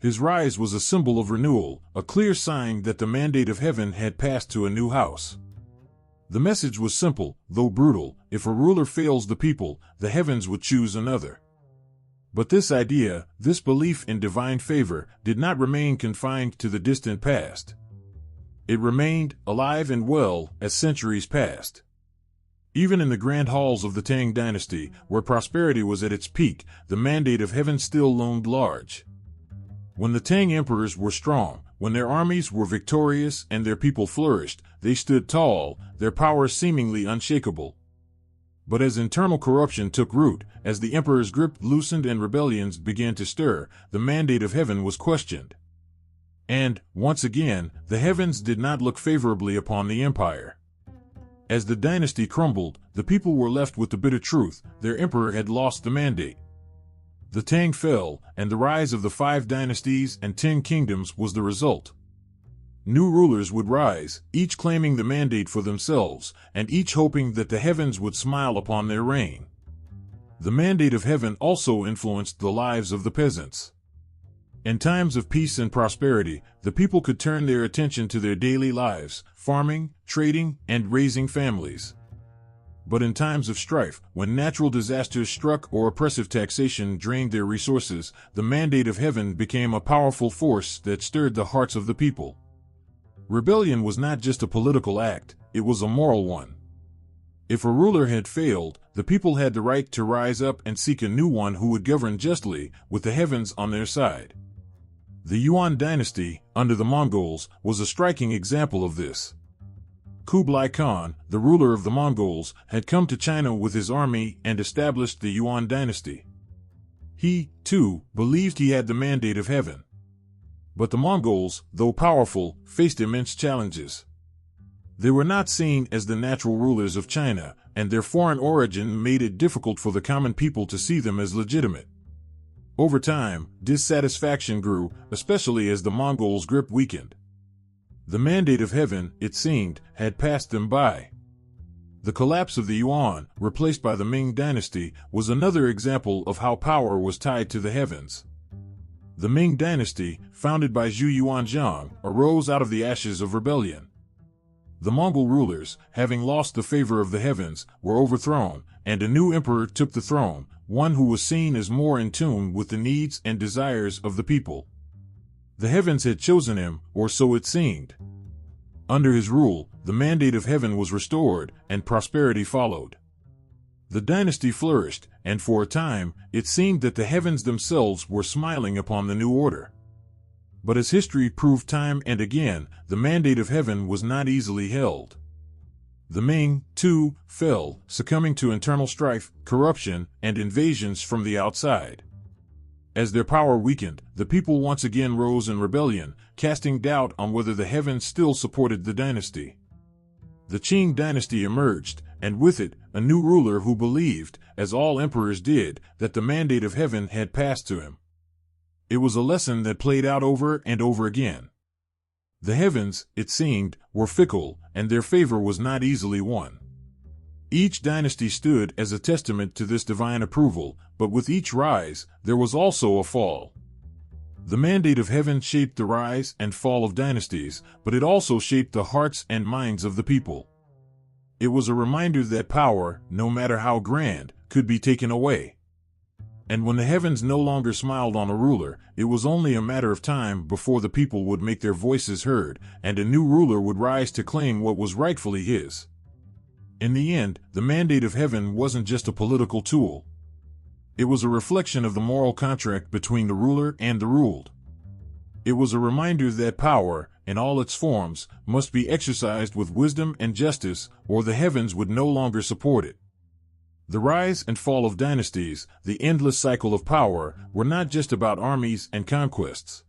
His rise was a symbol of renewal, a clear sign that the mandate of heaven had passed to a new house. The message was simple, though brutal: if a ruler fails the people, the heavens would choose another. But this idea, this belief in divine favor, did not remain confined to the distant past. It remained alive and well as centuries passed. Even in the grand halls of the Tang dynasty, where prosperity was at its peak, the mandate of heaven still loomed large. When the Tang emperors were strong, when their armies were victorious and their people flourished, they stood tall, their power seemingly unshakable. But as internal corruption took root, as the emperor's grip loosened and rebellions began to stir, the mandate of heaven was questioned. And, once again, the heavens did not look favorably upon the empire. As the dynasty crumbled, the people were left with the bitter truth: their emperor had lost the mandate. The Tang fell, and the rise of the 5 dynasties and 10 kingdoms was the result. New rulers would rise, each claiming the mandate for themselves, and each hoping that the heavens would smile upon their reign. The mandate of heaven also influenced the lives of the peasants. In times of peace and prosperity, the people could turn their attention to their daily lives, farming, trading, and raising families. But in times of strife, when natural disasters struck or oppressive taxation drained their resources, the mandate of heaven became a powerful force that stirred the hearts of the people. Rebellion was not just a political act, it was a moral one. If a ruler had failed, the people had the right to rise up and seek a new one who would govern justly, with the heavens on their side. The Yuan dynasty, under the Mongols, was a striking example of this. Kublai Khan, the ruler of the Mongols, had come to China with his army and established the Yuan dynasty. He, too, believed he had the mandate of heaven. But the Mongols, though powerful, faced immense challenges. They were not seen as the natural rulers of China, and their foreign origin made it difficult for the common people to see them as legitimate. Over time, dissatisfaction grew, especially as the Mongols' grip weakened. The mandate of heaven, it seemed, had passed them by. The collapse of the Yuan, replaced by the Ming dynasty, was another example of how power was tied to the heavens. The Ming dynasty, founded by Zhou Yuanzhang, arose out of the ashes of rebellion. The Mongol rulers, having lost the favor of the heavens, were overthrown, and a new emperor took the throne, one who was seen as more in tune with the needs and desires of the people. The heavens had chosen him, or so it seemed. Under his rule, the mandate of heaven was restored, and prosperity followed. The dynasty flourished, and for a time, it seemed that the heavens themselves were smiling upon the new order. But as history proved time and again, the mandate of heaven was not easily held. The Ming, too, fell, succumbing to internal strife, corruption, and invasions from the outside. As their power weakened, the people once again rose in rebellion, casting doubt on whether the heavens still supported the dynasty. The Qin dynasty emerged, and with it, a new ruler who believed, as all emperors did, that the mandate of heaven had passed to him. It was a lesson that played out over and over again. The heavens, it seemed, were fickle, and their favor was not easily won. Each dynasty stood as a testament to this divine approval, but with each rise, there was also a fall. The mandate of heaven shaped the rise and fall of dynasties, but it also shaped the hearts and minds of the people. It was a reminder that power, no matter how grand, could be taken away. And when the heavens no longer smiled on a ruler, it was only a matter of time before the people would make their voices heard, and a new ruler would rise to claim what was rightfully his. In the end, the mandate of heaven wasn't just a political tool. It was a reflection of the moral contract between the ruler and the ruled. It was a reminder that power, in all its forms, must be exercised with wisdom and justice, or the heavens would no longer support it. The rise and fall of dynasties, the endless cycle of power, were not just about armies and conquests.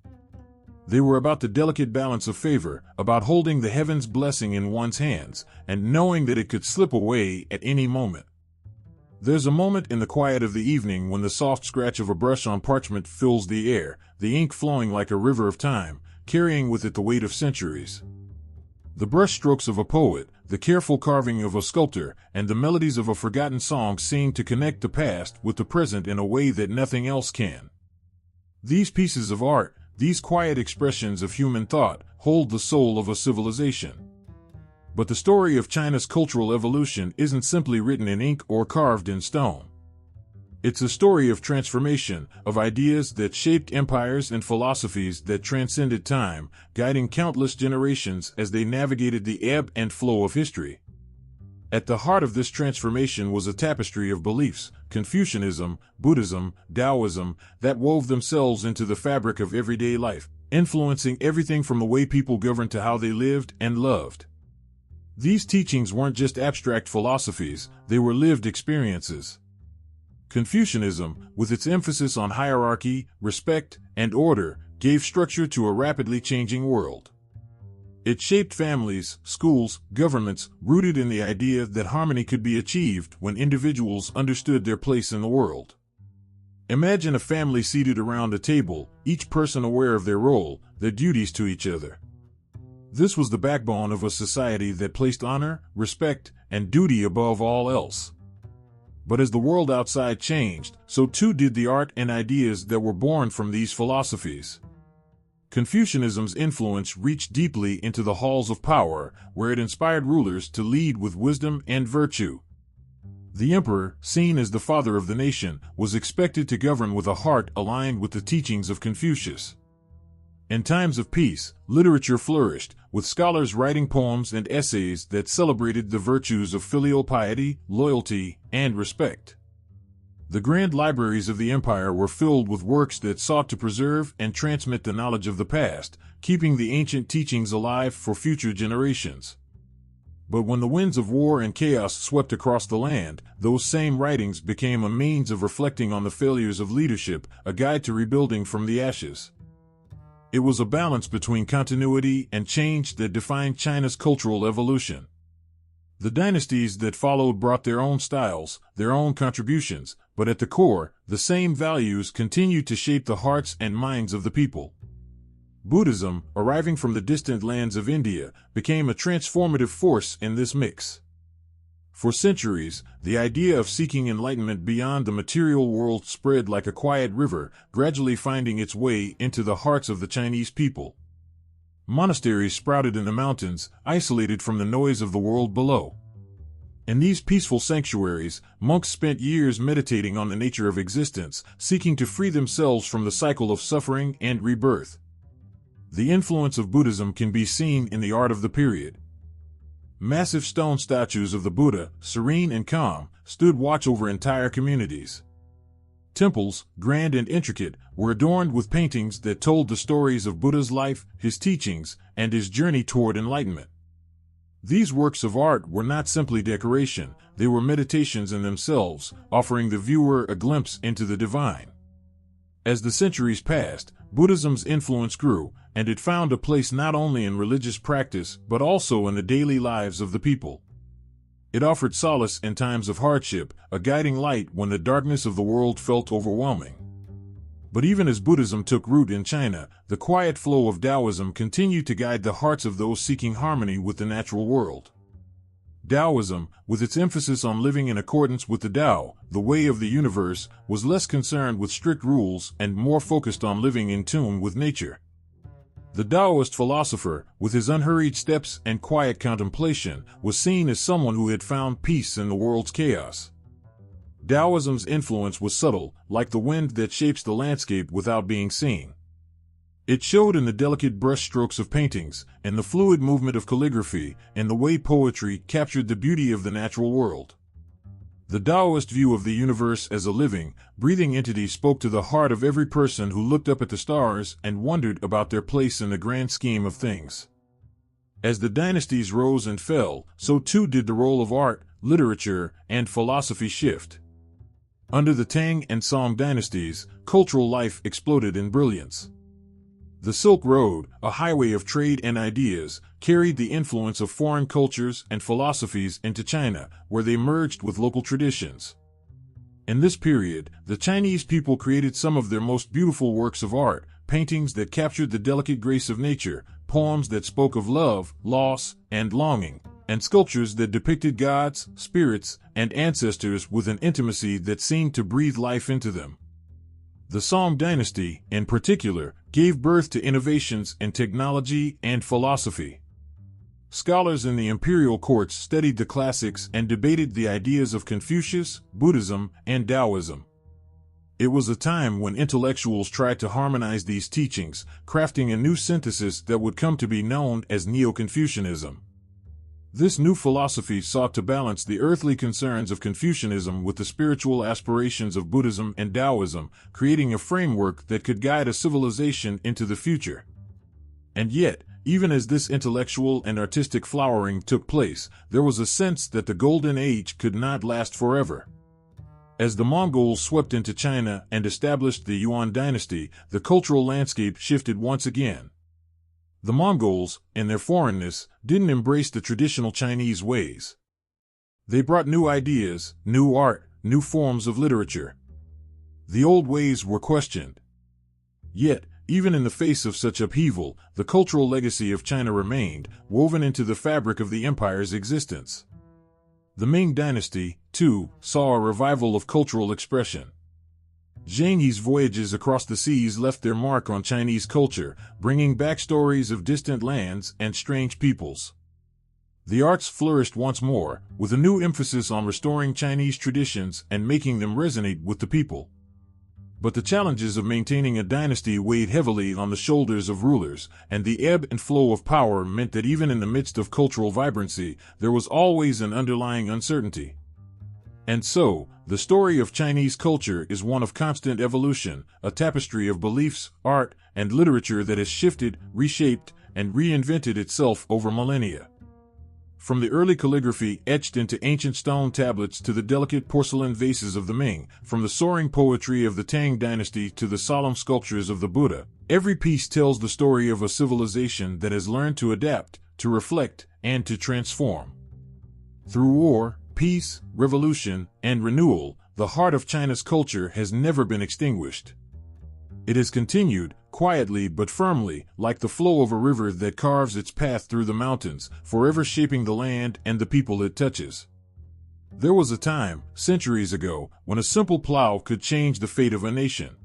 They were about the delicate balance of favor, about holding the heavens' blessing in one's hands, and knowing that it could slip away at any moment. There's a moment in the quiet of the evening when the soft scratch of a brush on parchment fills the air, the ink flowing like a river of time, carrying with it the weight of centuries. The brush strokes of a poet, the careful carving of a sculptor, and the melodies of a forgotten song seem to connect the past with the present in a way that nothing else can. These pieces of art, these quiet expressions of human thought, hold the soul of a civilization. But the story of China's cultural evolution isn't simply written in ink or carved in stone. It's a story of transformation, of ideas that shaped empires and philosophies that transcended time, guiding countless generations as they navigated the ebb and flow of history. At the heart of this transformation was a tapestry of beliefs, Confucianism, Buddhism, Daoism, that wove themselves into the fabric of everyday life, influencing everything from the way people governed to how they lived and loved. These teachings weren't just abstract philosophies, they were lived experiences. Confucianism, with its emphasis on hierarchy, respect, and order, gave structure to a rapidly changing world. It shaped families, schools, governments, rooted in the idea that harmony could be achieved when individuals understood their place in the world. Imagine a family seated around a table, each person aware of their role, their duties to each other. This was the backbone of a society that placed honor, respect, and duty above all else. But as the world outside changed, so too did the art and ideas that were born from these philosophies. Confucianism's influence reached deeply into the halls of power, where it inspired rulers to lead with wisdom and virtue. The emperor, seen as the father of the nation, was expected to govern with a heart aligned with the teachings of Confucius. In times of peace, literature flourished, with scholars writing poems and essays that celebrated the virtues of filial piety, loyalty, and respect. The grand libraries of the empire were filled with works that sought to preserve and transmit the knowledge of the past, keeping the ancient teachings alive for future generations. But when the winds of war and chaos swept across the land, those same writings became a means of reflecting on the failures of leadership, a guide to rebuilding from the ashes. It was a balance between continuity and change that defined China's cultural evolution. The dynasties that followed brought their own styles, their own contributions, but at the core, the same values continued to shape the hearts and minds of the people. Buddhism, arriving from the distant lands of India, became a transformative force in this mix. For centuries, the idea of seeking enlightenment beyond the material world spread like a quiet river, gradually finding its way into the hearts of the Chinese people. Monasteries sprouted in the mountains, isolated from the noise of the world below. In these peaceful sanctuaries, monks spent years meditating on the nature of existence, seeking to free themselves from the cycle of suffering and rebirth. The influence of Buddhism can be seen in the art of the period. Massive stone statues of the Buddha, serene and calm, stood watch over entire communities. Temples, grand and intricate, were adorned with paintings that told the stories of Buddha's life, his teachings, and his journey toward enlightenment. These works of art were not simply decoration, they were meditations in themselves, offering the viewer a glimpse into the divine. As the centuries passed, Buddhism's influence grew, and it found a place not only in religious practice but also in the daily lives of the people. It offered solace in times of hardship, a guiding light when the darkness of the world felt overwhelming. But even as Buddhism took root in China, the quiet flow of Daoism continued to guide the hearts of those seeking harmony with the natural world. Daoism, with its emphasis on living in accordance with the Tao, the way of the universe, was less concerned with strict rules and more focused on living in tune with nature. The Taoist philosopher, with his unhurried steps and quiet contemplation, was seen as someone who had found peace in the world's chaos. Taoism's influence was subtle, like the wind that shapes the landscape without being seen. It showed in the delicate brushstrokes of paintings, in the fluid movement of calligraphy, and the way poetry captured the beauty of the natural world. The Taoist view of the universe as a living, breathing entity spoke to the heart of every person who looked up at the stars and wondered about their place in the grand scheme of things. As the dynasties rose and fell, so too did the role of art, literature, and philosophy shift. Under the Tang and Song dynasties, cultural life exploded in brilliance. The Silk Road, a highway of trade and ideas, carried the influence of foreign cultures and philosophies into China, where they merged with local traditions. In this period, the Chinese people created some of their most beautiful works of art, paintings that captured the delicate grace of nature, poems that spoke of love, loss, and longing, and sculptures that depicted gods, spirits, and ancestors with an intimacy that seemed to breathe life into them. The Song dynasty, in particular, gave birth to innovations in technology and philosophy. Scholars in the imperial courts studied the classics and debated the ideas of Confucius, Buddhism, and Daoism. It was a time when intellectuals tried to harmonize these teachings, crafting a new synthesis that would come to be known as Neo-Confucianism. This new philosophy sought to balance the earthly concerns of Confucianism with the spiritual aspirations of Buddhism and Daoism, creating a framework that could guide a civilization into the future. And yet, even as this intellectual and artistic flowering took place, there was a sense that the Golden Age could not last forever. As the Mongols swept into China and established the Yuan dynasty, the cultural landscape shifted once again. The Mongols, in their foreignness, didn't embrace the traditional Chinese ways. They brought new ideas, new art, new forms of literature. The old ways were questioned. Yet, even in the face of such upheaval, the cultural legacy of China remained, woven into the fabric of the empire's existence. The Ming dynasty, too, saw a revival of cultural expression. Zhang Yi's voyages across the seas left their mark on Chinese culture, bringing back stories of distant lands and strange peoples. The arts flourished once more, with a new emphasis on restoring Chinese traditions and making them resonate with the people. But the challenges of maintaining a dynasty weighed heavily on the shoulders of rulers, and the ebb and flow of power meant that even in the midst of cultural vibrancy, there was always an underlying uncertainty. And so, the story of Chinese culture is one of constant evolution, a tapestry of beliefs, art, and literature that has shifted, reshaped, and reinvented itself over millennia. From the early calligraphy etched into ancient stone tablets to the delicate porcelain vases of the Ming, from the soaring poetry of the Tang Dynasty to the solemn sculptures of the Buddha, every piece tells the story of a civilization that has learned to adapt, to reflect, and to transform. Through war, peace, revolution, and renewal, the heart of China's culture has never been extinguished. It has continued, quietly but firmly, like the flow of a river that carves its path through the mountains, forever shaping the land and the people it touches. There was a time, centuries ago, when a simple plow could change the fate of a nation.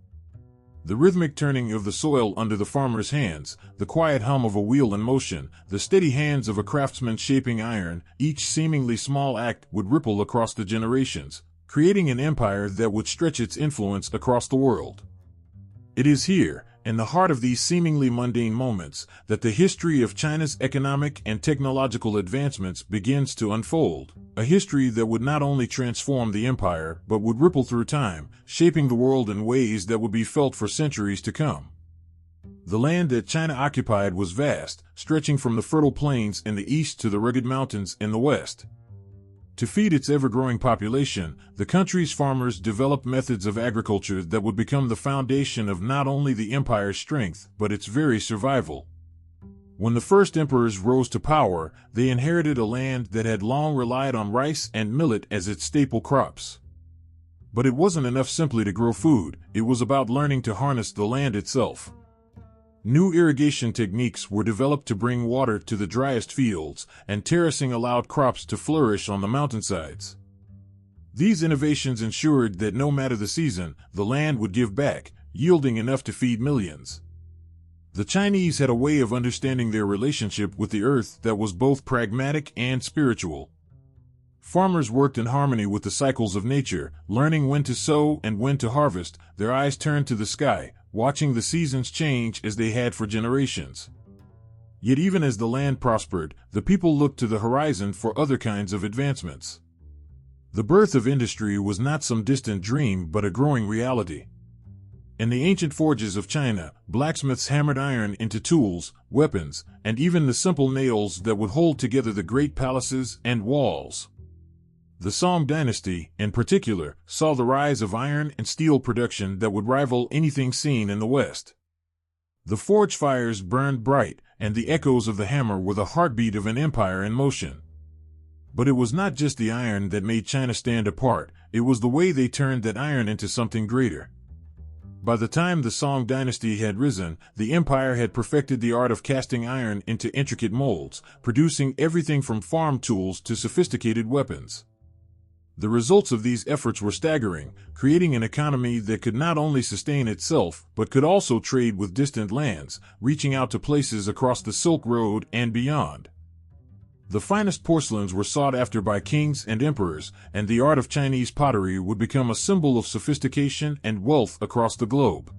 The rhythmic turning of the soil under the farmer's hands, the quiet hum of a wheel in motion, the steady hands of a craftsman shaping iron, each seemingly small act would ripple across the generations, creating an empire that would stretch its influence across the world. It is here, in the heart of these seemingly mundane moments, that the history of China's economic and technological advancements begins to unfold, a history that would not only transform the empire but would ripple through time, shaping the world in ways that would be felt for centuries to come. The land that China occupied was vast, stretching from the fertile plains in the east to the rugged mountains in the west. To feed its ever-growing population, the country's farmers developed methods of agriculture that would become the foundation of not only the empire's strength, but its very survival. When the first emperors rose to power, they inherited a land that had long relied on rice and millet as its staple crops. But it wasn't enough simply to grow food, it was about learning to harness the land itself. New irrigation techniques were developed to bring water to the driest fields, and terracing allowed crops to flourish on the mountainsides. These innovations ensured that no matter the season, the land would give back, yielding enough to feed millions. The Chinese had a way of understanding their relationship with the earth that was both pragmatic and spiritual. Farmers worked in harmony with the cycles of nature, learning when to sow and when to harvest, their eyes turned to the sky, watching the seasons change as they had for generations. Yet even as the land prospered, the people looked to the horizon for other kinds of advancements. The birth of industry was not some distant dream but a growing reality. In the ancient forges of China, blacksmiths hammered iron into tools, weapons, and even the simple nails that would hold together the great palaces and walls. The Song Dynasty, in particular, saw the rise of iron and steel production that would rival anything seen in the West. The forge fires burned bright, and the echoes of the hammer were the heartbeat of an empire in motion. But it was not just the iron that made China stand apart, it was the way they turned that iron into something greater. By the time the Song Dynasty had risen, the empire had perfected the art of casting iron into intricate molds, producing everything from farm tools to sophisticated weapons. The results of these efforts were staggering, creating an economy that could not only sustain itself, but could also trade with distant lands, reaching out to places across the Silk Road and beyond. The finest porcelains were sought after by kings and emperors, and the art of Chinese pottery would become a symbol of sophistication and wealth across the globe.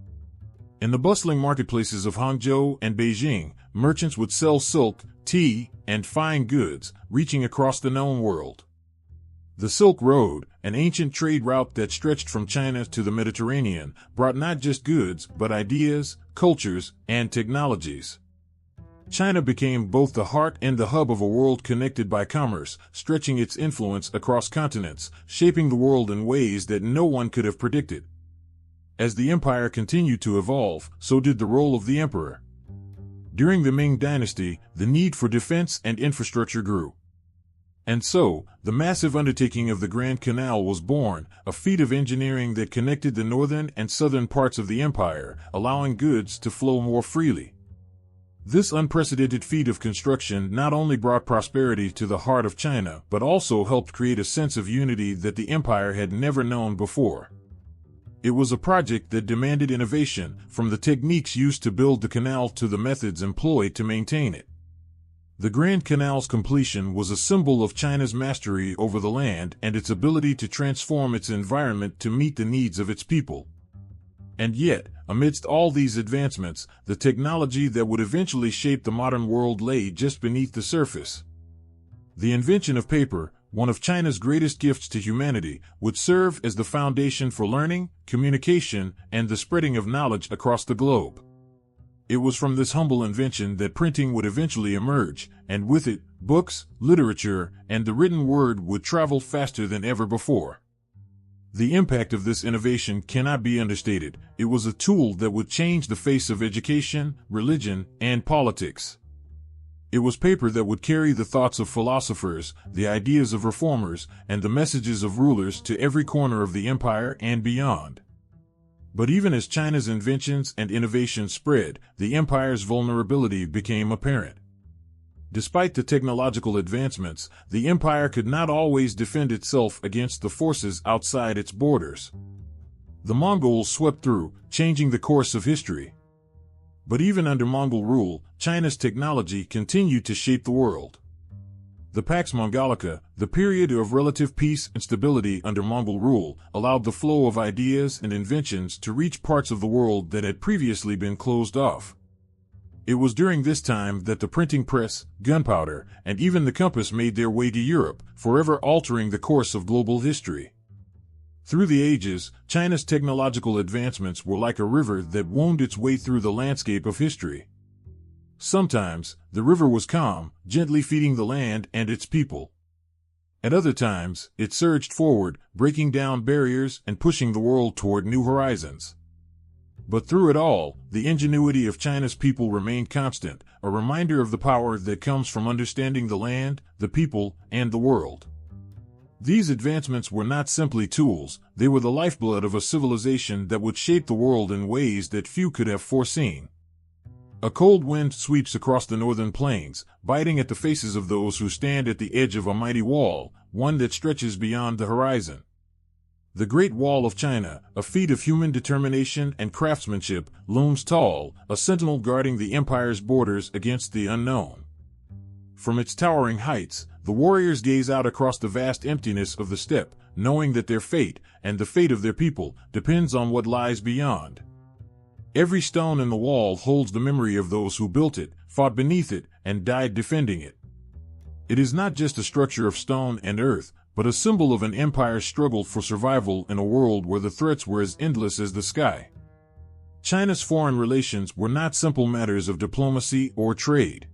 In the bustling marketplaces of Hangzhou and Beijing, merchants would sell silk, tea, and fine goods, reaching across the known world. The Silk Road, an ancient trade route that stretched from China to the Mediterranean, brought not just goods, but ideas, cultures, and technologies. China became both the heart and the hub of a world connected by commerce, stretching its influence across continents, shaping the world in ways that no one could have predicted. As the empire continued to evolve, so did the role of the emperor. During the Ming Dynasty, the need for defense and infrastructure grew. And so, the massive undertaking of the Grand Canal was born, a feat of engineering that connected the northern and southern parts of the empire, allowing goods to flow more freely. This unprecedented feat of construction not only brought prosperity to the heart of China, but also helped create a sense of unity that the empire had never known before. It was a project that demanded innovation, from the techniques used to build the canal to the methods employed to maintain it. The Grand Canal's completion was a symbol of China's mastery over the land and its ability to transform its environment to meet the needs of its people. And yet, amidst all these advancements, the technology that would eventually shape the modern world lay just beneath the surface. The invention of paper, one of China's greatest gifts to humanity, would serve as the foundation for learning, communication, and the spreading of knowledge across the globe. It was from this humble invention that printing would eventually emerge, and with it, books, literature, and the written word would travel faster than ever before. The impact of this innovation cannot be understated. It was a tool that would change the face of education, religion, and politics. It was paper that would carry the thoughts of philosophers, the ideas of reformers, and the messages of rulers to every corner of the empire and beyond. But even as China's inventions and innovations spread, the empire's vulnerability became apparent. Despite the technological advancements, the empire could not always defend itself against the forces outside its borders. The Mongols swept through, changing the course of history. But even under Mongol rule, China's technology continued to shape the world. The Pax Mongolica, the period of relative peace and stability under Mongol rule, allowed the flow of ideas and inventions to reach parts of the world that had previously been closed off. It was during this time that the printing press, gunpowder, and even the compass made their way to Europe, forever altering the course of global history. Through the ages, China's technological advancements were like a river that wound its way through the landscape of history. Sometimes, the river was calm, gently feeding the land and its people. At other times, it surged forward, breaking down barriers and pushing the world toward new horizons. But through it all, the ingenuity of China's people remained constant, a reminder of the power that comes from understanding the land, the people, and the world. These advancements were not simply tools, they were the lifeblood of a civilization that would shape the world in ways that few could have foreseen. A cold wind sweeps across the northern plains, biting at the faces of those who stand at the edge of a mighty wall, one that stretches beyond the horizon. The Great Wall of China, a feat of human determination and craftsmanship, looms tall, a sentinel guarding the empire's borders against the unknown. From its towering heights, the warriors gaze out across the vast emptiness of the steppe, knowing that their fate, and the fate of their people, depends on what lies beyond. Every stone in the wall holds the memory of those who built it, fought beneath it, and died defending it. It is not just a structure of stone and earth, but a symbol of an empire's struggle for survival in a world where the threats were as endless as the sky. China's foreign relations were not simple matters of diplomacy or trade.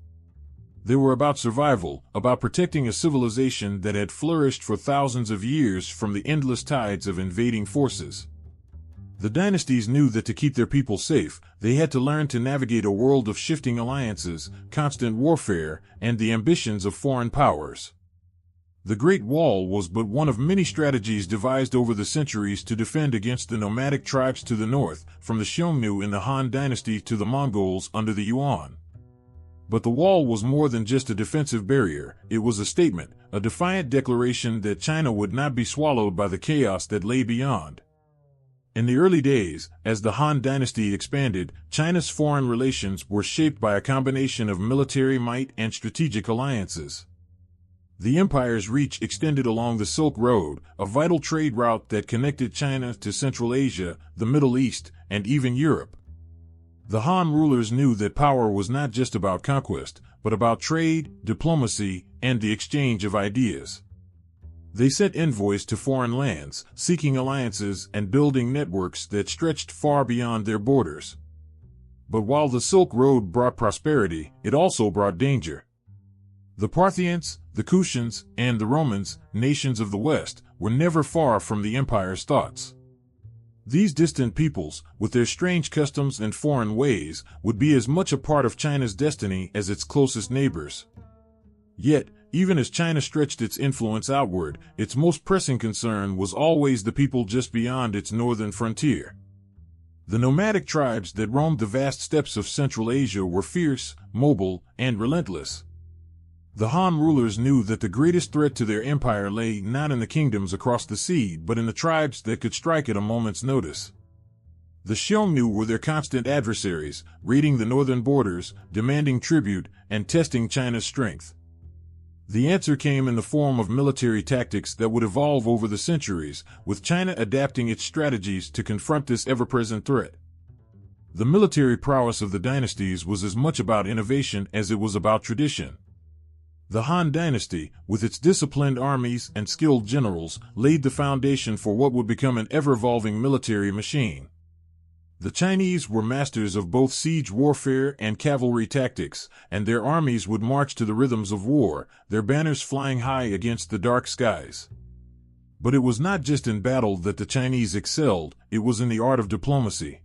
They were about survival, about protecting a civilization that had flourished for thousands of years from the endless tides of invading forces. The dynasties knew that to keep their people safe, they had to learn to navigate a world of shifting alliances, constant warfare, and the ambitions of foreign powers. The Great Wall was but one of many strategies devised over the centuries to defend against the nomadic tribes to the north, from the Xiongnu in the Han Dynasty to the Mongols under the Yuan. But the wall was more than just a defensive barrier, it was a statement, a defiant declaration that China would not be swallowed by the chaos that lay beyond. In the early days, as the Han Dynasty expanded, China's foreign relations were shaped by a combination of military might and strategic alliances. The empire's reach extended along the Silk Road, a vital trade route that connected China to Central Asia, the Middle East, and even Europe. The Han rulers knew that power was not just about conquest, but about trade, diplomacy, and the exchange of ideas. They sent envoys to foreign lands, seeking alliances and building networks that stretched far beyond their borders. But while the Silk Road brought prosperity, it also brought danger. The Parthians, the Kushans, and the Romans, nations of the West, were never far from the empire's thoughts. These distant peoples, with their strange customs and foreign ways, would be as much a part of China's destiny as its closest neighbors. Yet, even as China stretched its influence outward, its most pressing concern was always the people just beyond its northern frontier. The nomadic tribes that roamed the vast steppes of Central Asia were fierce, mobile, and relentless. The Han rulers knew that the greatest threat to their empire lay not in the kingdoms across the sea but in the tribes that could strike at a moment's notice. The Xiongnu were their constant adversaries, raiding the northern borders, demanding tribute, and testing China's strength. The answer came in the form of military tactics that would evolve over the centuries, with China adapting its strategies to confront this ever-present threat. The military prowess of the dynasties was as much about innovation as it was about tradition. The Han Dynasty, with its disciplined armies and skilled generals, laid the foundation for what would become an ever-evolving military machine. The Chinese were masters of both siege warfare and cavalry tactics, and their armies would march to the rhythms of war, their banners flying high against the dark skies. But it was not just in battle that the Chinese excelled, it was in the art of diplomacy.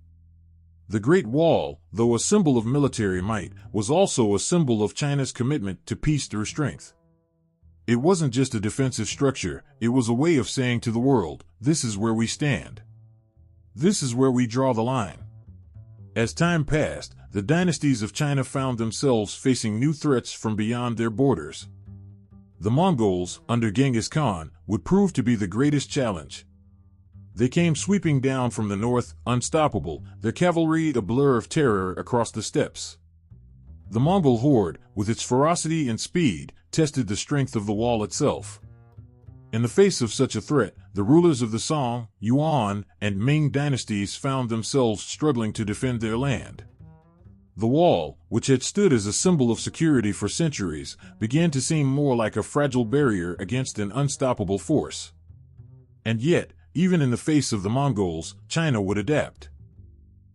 The Great Wall, though a symbol of military might, was also a symbol of China's commitment to peace through strength. It wasn't just a defensive structure, it was a way of saying to the world, "This is where we stand. This is where we draw the line." As time passed, the dynasties of China found themselves facing new threats from beyond their borders. The Mongols, under Genghis Khan, would prove to be the greatest challenge. They came sweeping down from the north, unstoppable, their cavalry a blur of terror across the steppes. The Mongol horde, with its ferocity and speed, tested the strength of the wall itself. In the face of such a threat, the rulers of the Song, Yuan, and Ming dynasties found themselves struggling to defend their land. The wall, which had stood as a symbol of security for centuries, began to seem more like a fragile barrier against an unstoppable force. And yet, even in the face of the Mongols, China would adapt.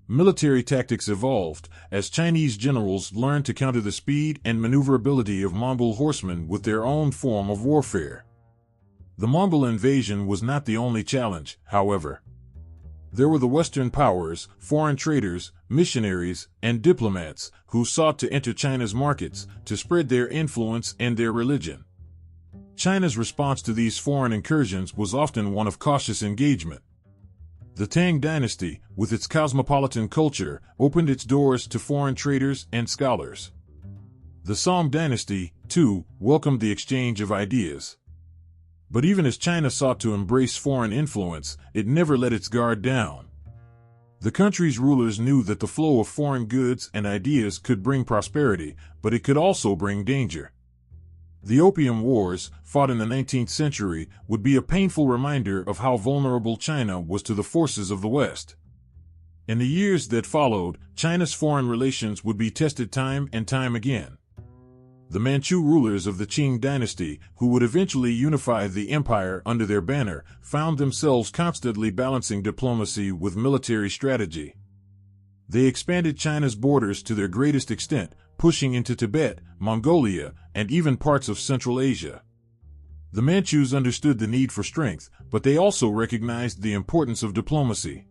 Military tactics evolved, as Chinese generals learned to counter the speed and maneuverability of Mongol horsemen with their own form of warfare. The Mongol invasion was not the only challenge, however. There were the Western powers, foreign traders, missionaries, and diplomats who sought to enter China's markets to spread their influence and their religion. China's response to these foreign incursions was often one of cautious engagement. The Tang Dynasty, with its cosmopolitan culture, opened its doors to foreign traders and scholars. The Song Dynasty, too, welcomed the exchange of ideas. But even as China sought to embrace foreign influence, it never let its guard down. The country's rulers knew that the flow of foreign goods and ideas could bring prosperity, but it could also bring danger. The Opium Wars, fought in the 19th century, would be a painful reminder of how vulnerable China was to the forces of the West. In the years that followed, China's foreign relations would be tested time and time again. The Manchu rulers of the Qin Dynasty, who would eventually unify the empire under their banner, found themselves constantly balancing diplomacy with military strategy. They expanded China's borders to their greatest extent, pushing into Tibet, Mongolia, and even parts of Central Asia. The Manchus understood the need for strength, but they also recognized the importance of diplomacy.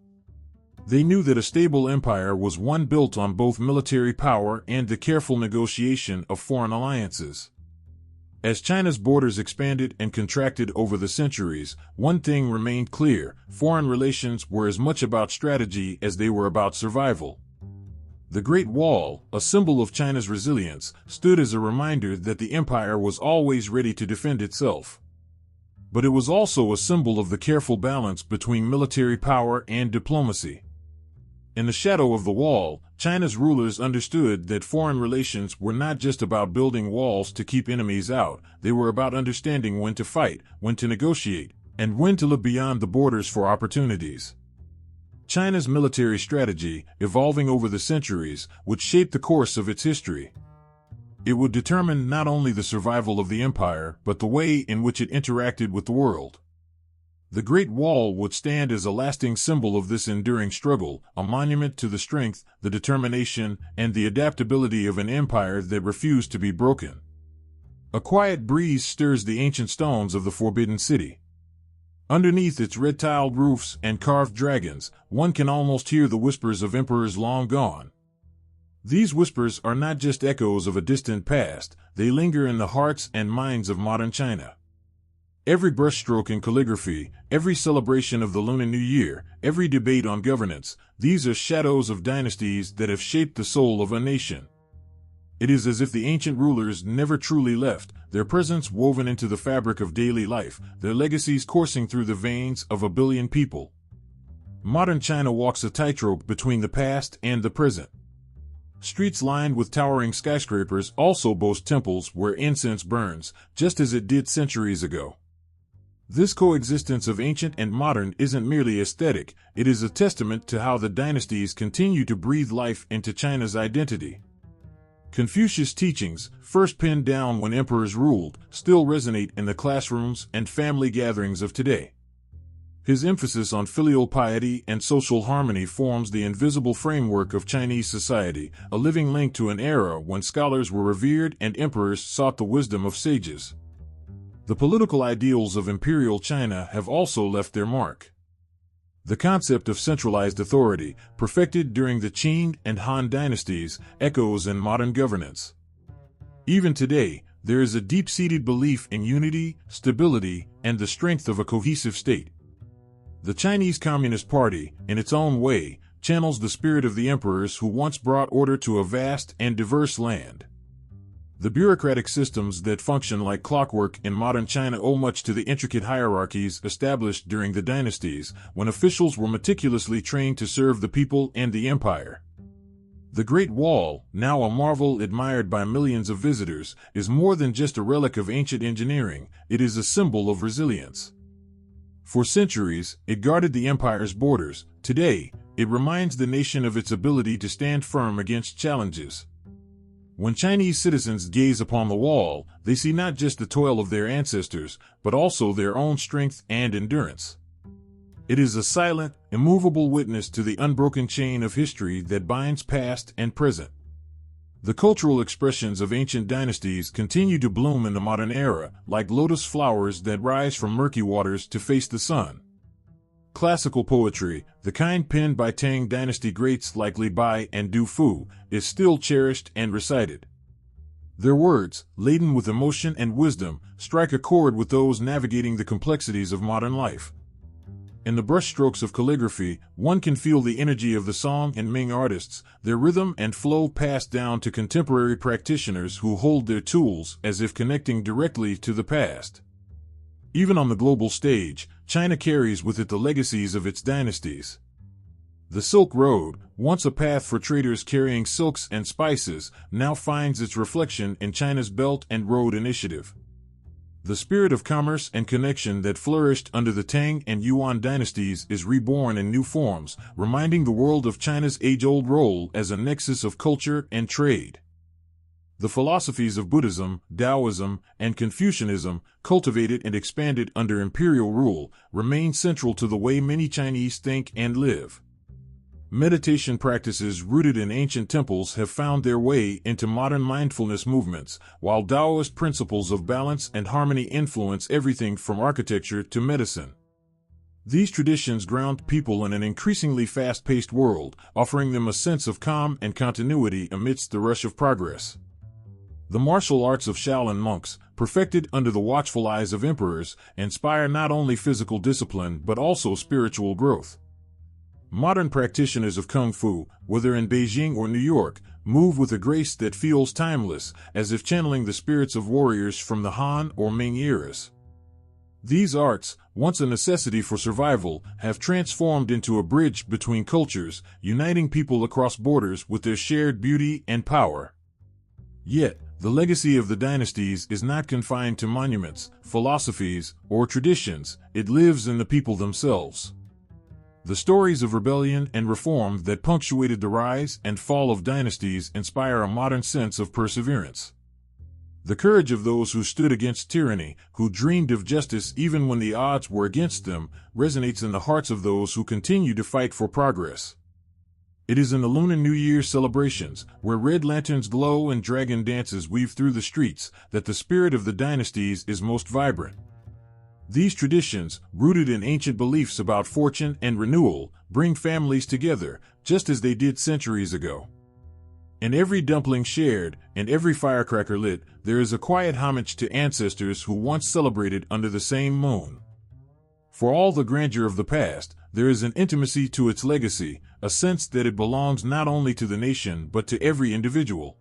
They knew that a stable empire was one built on both military power and the careful negotiation of foreign alliances. As China's borders expanded and contracted over the centuries, one thing remained clear: foreign relations were as much about strategy as they were about survival. The Great Wall, a symbol of China's resilience, stood as a reminder that the empire was always ready to defend itself. But it was also a symbol of the careful balance between military power and diplomacy. In the shadow of the wall, China's rulers understood that foreign relations were not just about building walls to keep enemies out, they were about understanding when to fight, when to negotiate, and when to look beyond the borders for opportunities. China's military strategy, evolving over the centuries, would shape the course of its history. It would determine not only the survival of the empire, but the way in which it interacted with the world. The Great Wall would stand as a lasting symbol of this enduring struggle, a monument to the strength, the determination, and the adaptability of an empire that refused to be broken. A quiet breeze stirs the ancient stones of the Forbidden City. Underneath its red-tiled roofs and carved dragons, one can almost hear the whispers of emperors long gone. These whispers are not just echoes of a distant past, they linger in the hearts and minds of modern China. Every brushstroke in calligraphy, every celebration of the Lunar New Year, every debate on governance, these are shadows of dynasties that have shaped the soul of a nation. It is as if the ancient rulers never truly left, their presence woven into the fabric of daily life, their legacies coursing through the veins of a billion people. Modern China walks a tightrope between the past and the present. Streets lined with towering skyscrapers also boast temples where incense burns, just as it did centuries ago. This coexistence of ancient and modern isn't merely aesthetic, it is a testament to how the dynasties continue to breathe life into China's identity. Confucius' teachings, first penned down when emperors ruled, still resonate in the classrooms and family gatherings of today. His emphasis on filial piety and social harmony forms the invisible framework of Chinese society, a living link to an era when scholars were revered and emperors sought the wisdom of sages. The political ideals of imperial China have also left their mark. The concept of centralized authority, perfected during the Qin and Han dynasties, echoes in modern governance. Even today, there is a deep-seated belief in unity, stability, and the strength of a cohesive state. The Chinese Communist Party, in its own way, channels the spirit of the emperors who once brought order to a vast and diverse land. The bureaucratic systems that function like clockwork in modern China owe much to the intricate hierarchies established during the dynasties, when officials were meticulously trained to serve the people and the empire. The Great Wall, now a marvel admired by millions of visitors, is more than just a relic of ancient engineering, it is a symbol of resilience. For centuries, it guarded the empire's borders. Today, it reminds the nation of its ability to stand firm against challenges. When Chinese citizens gaze upon the wall, they see not just the toil of their ancestors, but also their own strength and endurance. It is a silent, immovable witness to the unbroken chain of history that binds past and present. The cultural expressions of ancient dynasties continue to bloom in the modern era, like lotus flowers that rise from murky waters to face the sun. Classical poetry, the kind penned by Tang dynasty greats like Li Bai and Du Fu, is still cherished and recited. Their words, laden with emotion and wisdom, strike a chord with those navigating the complexities of modern life. In the brushstrokes of calligraphy, one can feel the energy of the Song and Ming artists, their rhythm and flow passed down to contemporary practitioners who hold their tools as if connecting directly to the past. Even on the global stage, China carries with it the legacies of its dynasties. The Silk Road, once a path for traders carrying silks and spices, now finds its reflection in China's Belt and Road Initiative. The spirit of commerce and connection that flourished under the Tang and Yuan dynasties is reborn in new forms, reminding the world of China's age-old role as a nexus of culture and trade. The philosophies of Buddhism, Daoism, and Confucianism, cultivated and expanded under imperial rule, remain central to the way many Chinese think and live. Meditation practices rooted in ancient temples have found their way into modern mindfulness movements, while Taoist principles of balance and harmony influence everything from architecture to medicine. These traditions ground people in an increasingly fast-paced world, offering them a sense of calm and continuity amidst the rush of progress. The martial arts of Shaolin monks, perfected under the watchful eyes of emperors, inspire not only physical discipline but also spiritual growth. Modern practitioners of Kung Fu, whether in Beijing or New York, move with a grace that feels timeless, as if channeling the spirits of warriors from the Han or Ming eras. These arts, once a necessity for survival, have transformed into a bridge between cultures, uniting people across borders with their shared beauty and power. Yet, the legacy of the dynasties is not confined to monuments, philosophies, or traditions, it lives in the people themselves. The stories of rebellion and reform that punctuated the rise and fall of dynasties inspire a modern sense of perseverance. The courage of those who stood against tyranny, who dreamed of justice even when the odds were against them, resonates in the hearts of those who continue to fight for progress. It is in the Lunar New Year celebrations, where red lanterns glow and dragon dances weave through the streets, that the spirit of the dynasties is most vibrant. These traditions, rooted in ancient beliefs about fortune and renewal, bring families together, just as they did centuries ago. In every dumpling shared, and every firecracker lit, there is a quiet homage to ancestors who once celebrated under the same moon. For all the grandeur of the past, there is an intimacy to its legacy, a sense that it belongs not only to the nation but to every individual.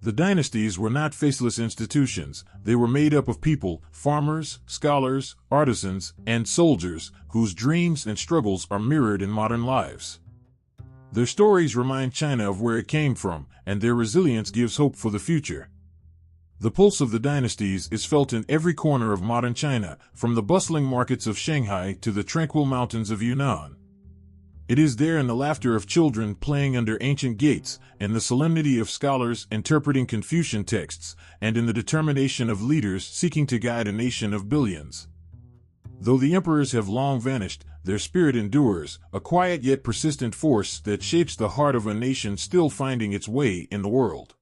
The dynasties were not faceless institutions. They were made up of people, farmers, scholars, artisans, and soldiers, whose dreams and struggles are mirrored in modern lives. Their stories remind China of where it came from, and their resilience gives hope for the future. The pulse of the dynasties is felt in every corner of modern China, from the bustling markets of Shanghai to the tranquil mountains of Yunnan. It is there in the laughter of children playing under ancient gates, in the solemnity of scholars interpreting Confucian texts, and in the determination of leaders seeking to guide a nation of billions. Though the emperors have long vanished, their spirit endures, a quiet yet persistent force that shapes the heart of a nation still finding its way in the world.